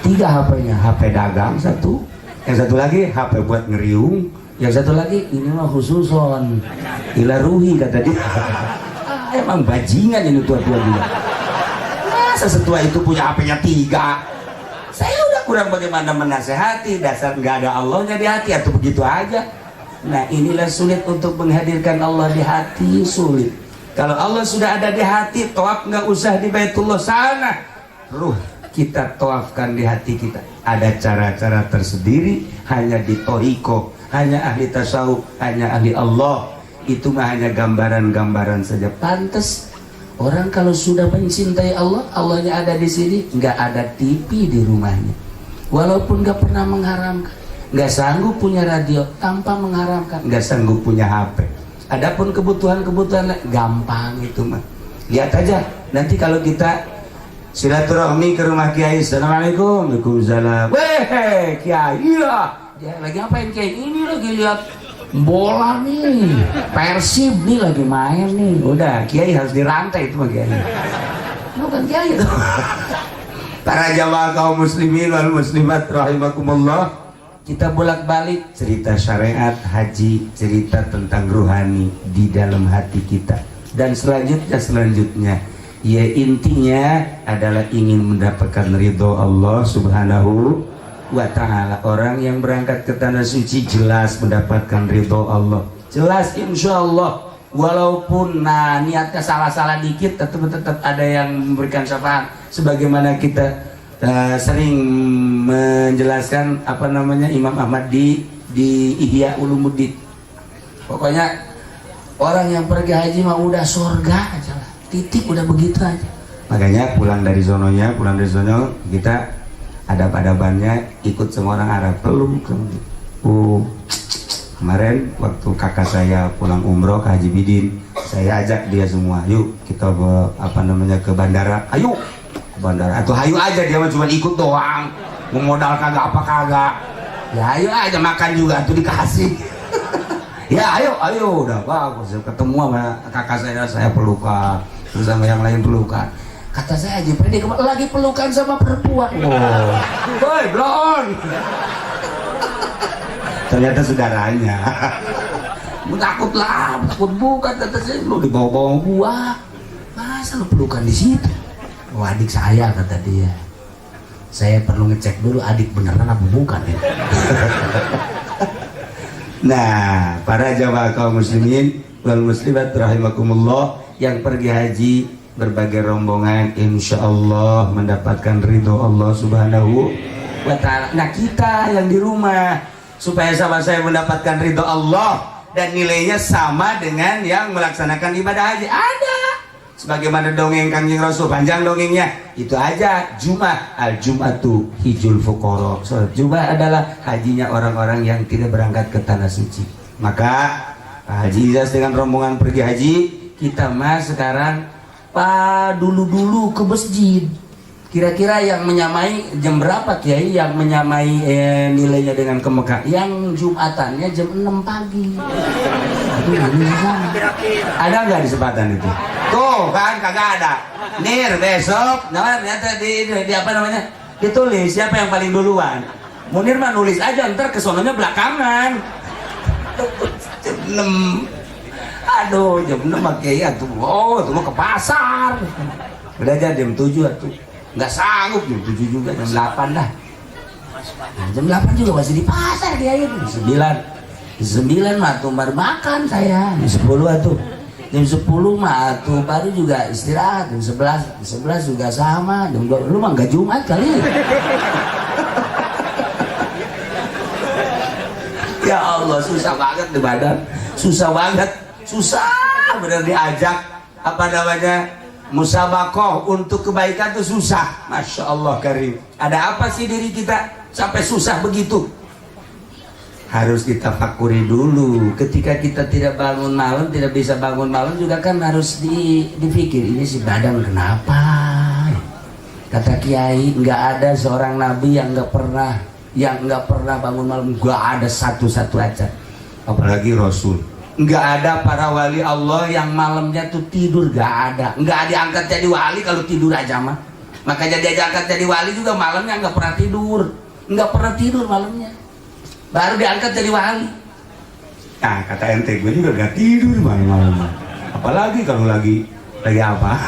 Speaker 2: HP-nya, HP dagang satu, yang satu lagi HP buat ngeriung, yang satu lagi ini mah khususon ilaruhi, kata dia. Emang bajingan ini tua-tua dia. Masa setua itu punya HP-nya tiga? Saya udah kurang bagaimana menasehati, dasar nggak ada Allahnya di hati, atau begitu aja. Nah, inilah sulit untuk menghadirkan Allah di hati, sulit. Kalau Allah sudah ada di hati, tawaf nggak usah di Baitullah sana, ruh kita tawafkan di hati kita. Ada cara-cara tersendiri, hanya di toriko, hanya ahli tasawuf, hanya ahli Allah. Itu mah hanya gambaran-gambaran saja. Pantes orang kalau sudah mencintai Allah, Allahnya ada di sini, nggak ada TV di rumahnya, walaupun nggak pernah mengharamkan, nggak sanggup punya radio tanpa mengharamkan, nggak sanggup punya HP. Adapun kebutuhan-kebutuhan gampang itu mah. Lihat aja nanti kalau kita silaturahmi ke rumah Kiai, assalamualaikum, waalaikumsalam. Weh, Kiai lah, dia lagi ngapain Kiai? Ini lagi lihat bola nih, Persib nih lagi main nih. Udah, Kiai harus dirantai itu mah Kiai. Bukan Kiai itu. Para jamaah kaum muslimin wal muslimat rahimakumullah, kita bolak-balik cerita syariat, haji, cerita tentang ruhani di dalam hati kita. Dan selanjutnya ya intinya adalah ingin mendapatkan ridho Allah subhanahu wa ta'ala. Orang yang berangkat ke tanah suci jelas mendapatkan ridho Allah, jelas insya Allah. Walaupun niatnya salah-salah dikit, tetap ada yang memberikan syafaat. Sebagaimana kita sering menjelaskan Imam Ahmad di Ihya Ulumuddin. Pokoknya orang yang pergi haji mah udah surga aja lah, titik, udah begitu aja. Makanya pulang dari sononya kita adab-adabannya ikut semua orang Arab, peluk. Kemarin waktu kakak saya pulang umroh ke Haji Bidin, saya ajak dia semua, yuk kita ke bandara, ayo ke bandara. Atau ayo aja, dia cuma ikut doang, mau modal kagak apa kagak, ya ayo aja, makan juga tuh dikasih.
Speaker 1: Ya ayo udah bagus. Ketemu sama kakak saya pelukan, terus sama yang lain pelukan. Kata saya Haji Pedi lagi pelukan sama perempuan. Oh, boy, blon. Ternyata saudaranya. Takut bukan, kata saya, lu dibawa-bawa gua. Masa lu pelukan di situ? Oh, adik saya, kata dia. Saya perlu ngecek dulu adik beneran apa bukan ya. Nah, para jamaah kaum muslimin wal muslimat rahimakumullah yang pergi haji berbagai rombongan insyaallah mendapatkan ridho Allah Subhanahu wa ta'ala. Nah, kita yang di rumah supaya sama saya mendapatkan ridho Allah dan nilainya sama dengan yang melaksanakan ibadah haji. Ada sebagaimana dongeng Kangjeng Rasul, panjang dongengnya, itu aja. Jumat, al-jum'atu hijul fuqara. Salat Jumat adalah hajinya orang-orang yang tidak berangkat ke tanah suci. Maka Pak Haji Ilyas dengan rombongan pergi haji, kita mas sekarang dulu ke masjid. Kira-kira yang menyamai jam berapa Kiai yang menyamai nilainya dengan ke Mekah? Yang Jumatannya jam 6 pagi. Ada nggak di kesempatan itu? Tuh kan kagak ada. Nir besok, ternyata di apa namanya? Ditulis siapa yang paling duluan. Munir mah nulis aja, ntar kesononya belakangan. Jam 6. Aduh, jam 6 pakai tuh. Oh, itu mau ke pasar. Udah aja jam 7 tuh. Nggak sanggup jam 7 juga, jam 8 dah. Nah, jam 8 juga masih di pasar dia itu. Jam 9 mah tuh baru makan saya. Jam 10 tuh. Jam 10 mah tuh baru juga istirahat. Jam 11 juga sama. Jam 2 lu mah nggak Jumat kali. Ya Allah, susah banget di badan. Susah banget. Susah bener diajak apa namanya musabakoh untuk kebaikan tuh susah. Masya Allah karim. Ada apa sih diri kita sampai susah begitu? Harus kita fakuri dulu. Ketika kita tidak bangun malam, tidak bisa bangun malam juga kan harus dipikir ini si badan kenapa? Kata Kiai, nggak ada seorang nabi yang nggak pernah bangun malam. Nggak ada satu-satu aja. Apalagi Rasul. Nggak ada para wali Allah yang malamnya tuh tidur, nggak ada. Nggak diangkat jadi wali kalau tidur aja mah. Makanya dia diangkat jadi wali juga malamnya nggak pernah tidur, malamnya. Baru diangkat jadi wali. Nah kata ente gue juga nggak tidur malam-malam. Apalagi kalau lagi apa?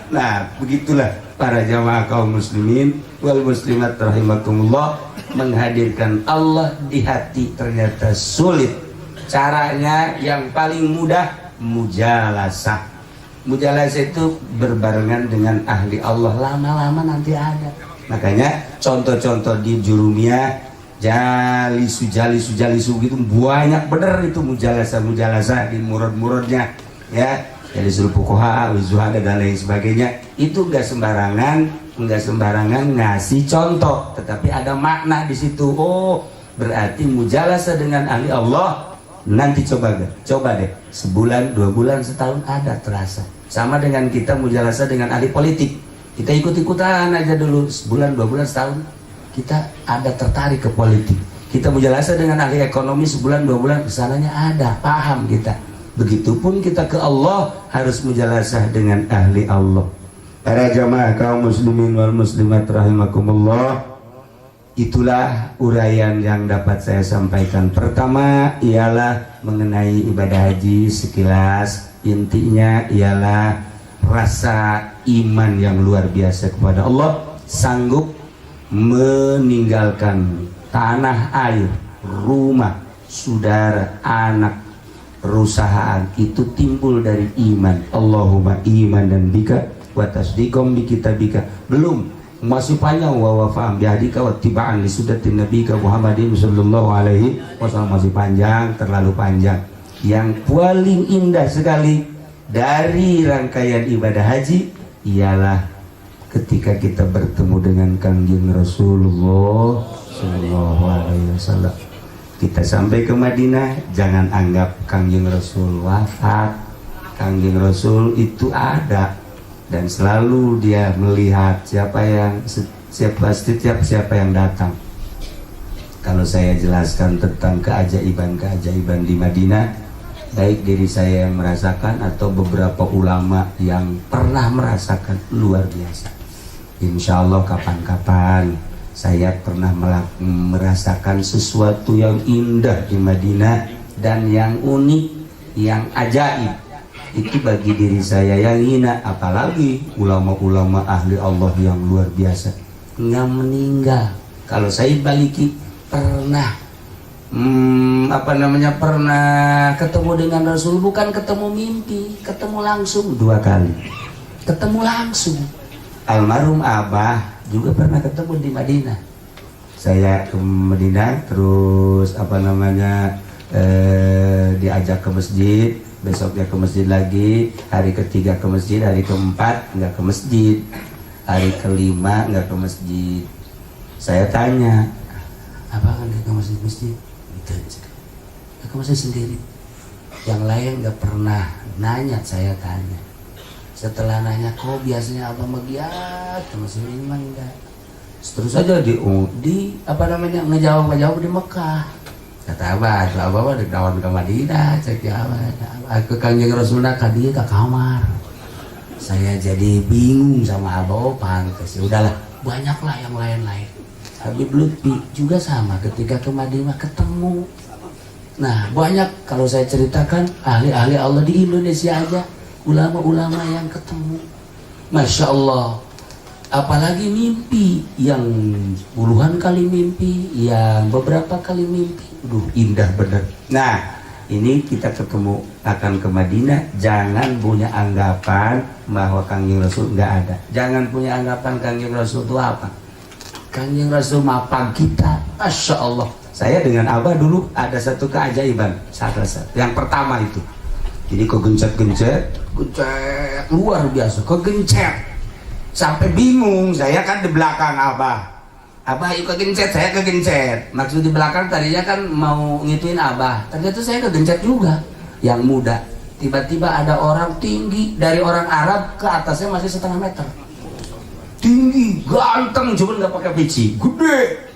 Speaker 1: Nah begitulah para jamaah kaum muslimin wal muslimat rahimakumullah, menghadirkan Allah di hati ternyata sulit. Caranya yang paling mudah mujalasah. Mujalasah itu berbarengan dengan ahli Allah, lama-lama nanti ada. Makanya contoh-contoh di Jurumiyah, jalisu gitu banyak bener itu mujalasah di murad-muradnya ya. Jadi suruh fuqaha, zuhada dan lain sebagainya. Itu enggak sembarangan ngasih contoh, tetapi ada makna di situ. Oh, berarti mujalasah dengan ahli Allah. Nanti coba deh sebulan, 2 bulan, setahun ada terasa. Sama dengan kita mujalasah dengan ahli politik. Kita ikut-ikutan aja dulu sebulan, 2 bulan, setahun. Kita ada tertarik ke politik. Kita mujalasah dengan ahli ekonomi sebulan, 2 bulan, kesananya ada, paham kita. Begitupun kita ke Allah harus mujalasah dengan ahli Allah. Para jamaah kaum muslimin wal muslimat rahimakumullah, itulah uraian yang dapat saya sampaikan. Pertama ialah mengenai ibadah haji sekilas. Intinya ialah rasa iman yang luar biasa kepada Allah, sanggup meninggalkan tanah air, rumah, saudara, anak, perusahaan. Itu timbul dari iman. Allahumma iman dan bika wa tasdiqom bi kitabika. Belum, masih panjang wa wafa'am bihadika wa tiba'an li sudatin nabika Muhammadin sallallahu alaihi wasallam. Masih panjang, terlalu panjang. Yang paling indah sekali dari rangkaian ibadah haji ialah ketika kita bertemu dengan Kangjeng Rasulullah sallallahu alaihi wasallam. Kita sampai ke Madinah, jangan anggap Kangjeng Rasul wafat. Kangjeng Rasul itu ada dan selalu dia melihat siapa yang datang. kalau saya jelaskan tentang keajaiban-keajaiban di Madinah, baik diri saya yang merasakan atau beberapa ulama yang pernah merasakan, luar biasa. Insya Allah kapan-kapan saya pernah merasakan sesuatu yang indah di Madinah dan yang unik, yang ajaib. Itu bagi diri saya yang hina, apalagi ulama-ulama ahli Allah yang luar biasa yang meninggal. Kalau saya baliki pernah pernah ketemu dengan Rasul, bukan ketemu mimpi, ketemu langsung 2 kali, ketemu langsung. Almarhum Abah juga pernah ketemu di Madinah. Saya ke Madinah, terus diajak ke masjid, besoknya ke masjid lagi, hari ketiga ke masjid, hari keempat nggak ke masjid, hari kelima nggak ke masjid. Saya tanya, apa kan ke masjid? Ke masjid sendiri. Yang lain nggak pernah nanya, saya tanya. Setelah nanya, kok biasanya abang magiat ke masjid ini mah enggak. Terus aja ngejawab di Mekah. Kata abah di kawan ke Madinah, cek ya aku Kanjeng Rasul ka dia ke kamar. Saya jadi bingung sama abah, pantes. Udahlah, banyaklah yang lain-lain. Habib Lutfi juga sama, ketika ke Madinah ketemu. Nah, banyak kalau saya ceritakan ahli-ahli Allah di Indonesia aja, ulama-ulama yang ketemu. Masya Allah. Apalagi mimpi yang puluhan kali mimpi, yang beberapa kali mimpi. Indah benar. Nah, ini kita ketemu akan ke Madinah, jangan punya anggapan bahwa Kanjeng Rasul nggak ada. Jangan punya anggapan Kanjeng Rasul itu apa. Kanjeng Rasul mapang kita, Masya Allah. Saya dengan Abah dulu ada satu keajaiban, yang pertama itu. Jadi kegencet luar biasa, kegencet sampai bingung. Saya kan di belakang Abah yuk kegencet, saya kegencet. Maksud di belakang tadinya kan mau ngituin Abah, ternyata saya kegencet juga. Yang muda, tiba-tiba ada orang tinggi dari orang Arab, ke atasnya masih 1,5 meter. Tinggi, ganteng, cuman nggak pakai peci, gede.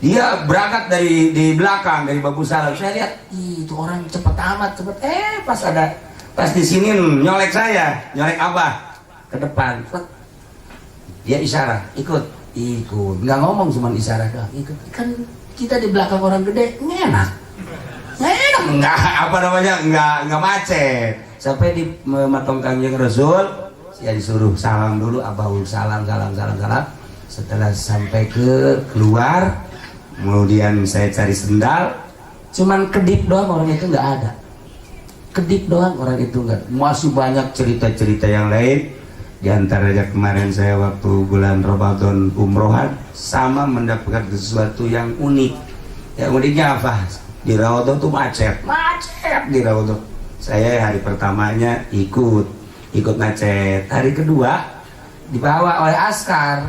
Speaker 1: Dia berangkat dari di belakang, dari Babu Salam. Saya lihat, itu orang cepet amat, pas di sini nyolek Abah ke depan. Dia isyarat, ikut, nggak ngomong, cuman isyarat doang, ikut. Kan kita di belakang orang gede, nggak macet. Sampai di matom Kanjeng Rasul, saya disuruh salam dulu, Abahul salam. Setelah sampai keluar, kemudian saya cari sendal, cuman kedip doang, orang itu nggak ada. Kedip doang, orang itu nggak. Masih banyak cerita-cerita yang lain. Di antaranya kemarin saya waktu bulan Ramadan umrohan, sama mendapatkan sesuatu yang unik. Yang uniknya apa? Di Rawadhan tuh macet di Rawadhan. Saya hari pertamanya ikut macet. Hari kedua dibawa oleh askar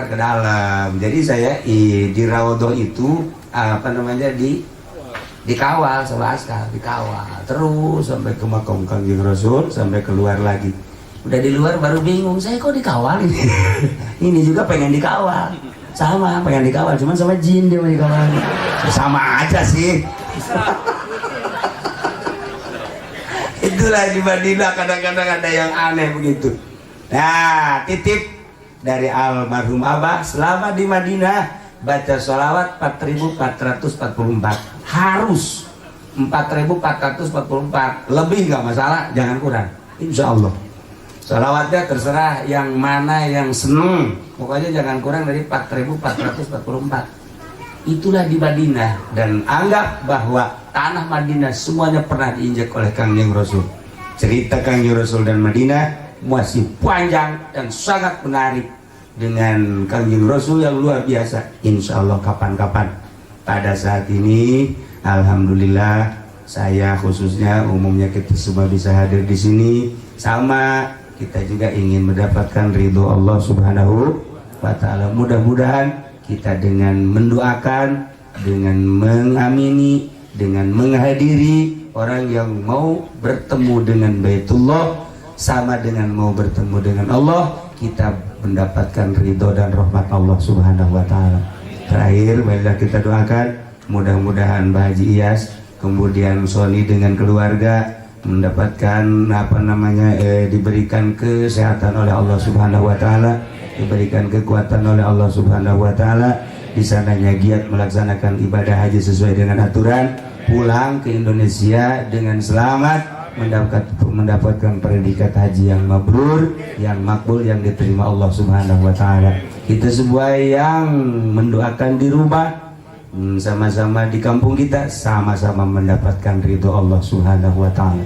Speaker 1: ke dalam. Jadi saya di Rawadhan itu dikawal sama askar, dikawal terus sampai ke makam Kanjeng Rasul, sampai keluar lagi. Udah di luar baru bingung, saya kok dikawal ini. Ini juga pengen dikawal, sama pengen dikawal, cuman sama jin dia mau dikawal. Sama aja sih. Itulah di Madinah, kadang-kadang ada yang aneh begitu. Nah, titip dari almarhum Abah, selama di Madinah baca sholawat 4.444, harus 4.444, lebih nggak masalah, jangan kurang, insya Allah. Sholawatnya terserah yang mana yang seneng, pokoknya jangan kurang dari 4.444. Itulah di Madinah. Dan anggap bahwa tanah Madinah semuanya pernah diinjak oleh Kanjeng Rasul. Cerita Kanjeng Rasul dan Madinah masih panjang dan sangat menarik, dengan Kanjeng Rasul yang luar biasa. Insya Allah kapan-kapan. Pada saat ini alhamdulillah, saya khususnya, umumnya kita semua bisa hadir di sini, sama kita juga ingin mendapatkan ridho Allah Subhanahu wa Ta'ala. Mudah-mudahan kita dengan mendoakan, dengan mengamini, dengan menghadiri orang yang mau bertemu dengan Baitullah, sama dengan mau bertemu dengan Allah, kita mendapatkan ridho dan rahmat Allah Subhanahu wa Ta'ala. Terakhir, marilah kita doakan mudah-mudahan Mbah Haji Iyas, kemudian Sony dengan keluarga mendapatkan diberikan kesehatan oleh Allah Subhanahu wa taala, diberikan kekuatan oleh Allah Subhanahu wa taala, di sananya giat melaksanakan ibadah haji sesuai dengan aturan, pulang ke Indonesia dengan selamat, mendapatkan predikat haji yang mabrur, yang makbul, yang diterima Allah Subhanahu wa taala. Kita semua yang mendoakan di rumah, sama-sama di kampung kita, sama-sama mendapatkan ridho Allah Subhanahu wa taala.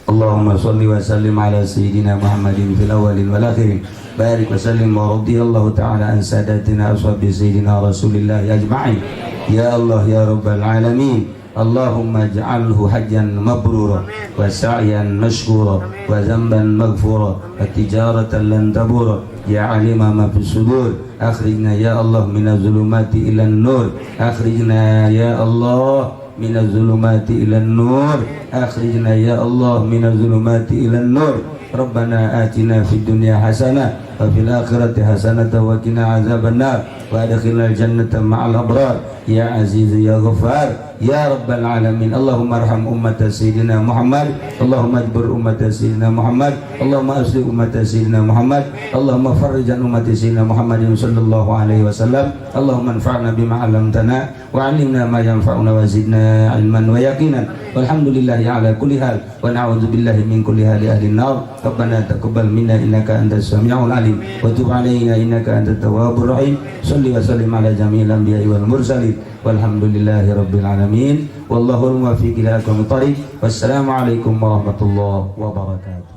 Speaker 1: Allahumma shalli wa sallim ala sayyidina Muhammadin fil awwalin wal akhirin. Barik wa sallim wa radiyallahu ta'ala an sadatina ashabi sayyidina Rasulillah ajma'in. Ya Allah ya rabbal alamin. Allahumma ij'alhu hajjan mabrura wa sa'yan mashkura wa dhanban maghfura wa tijaratan lan tabura. Ya alima ma fis sudur, akhrijna ya Allah minaz zulumati ilan nur, akhrijna ya Allah minaz zulumati ilan nur, akhrijna ya Allah minaz zulumati ilan nur. Rabbana atina fid dunya hasanah wa fil akhirati hasanah wa qina azabannar wa adkhilnal jannata ma'al abrar ya aziz ya ghaffar ya rabbal alamin. Allahumma arham ummat sayyidina Muhammad, Allahumma ajbur ummat sayyidina Muhammad, Allahumma asli ummat sayyidina Muhammad, Allahumma farrij an ummat sayyidina Muhammadin sallallahu alaihi wasallam. Allahumma anfa'na bima 'allamtana wa 'allimna ma yanfa'una wa zidna 'ilman wa yaqinan. Walhamdulillahi ala kulli hal wa na'udzu billahi min kulli hali ahli an-nar. Rabbana taqabbal minna innaka antas samiul alim wa tub 'alaina innaka antat tawwabur rahim. Shalli wa sallim ala jami'il anbiya'i wal mursalin. Walhamdulillahi rabbil alamin. Wallahul muwaffiq ila aqwamit thariq. Wassalamu alaikum warahmatullahi wabarakatuh.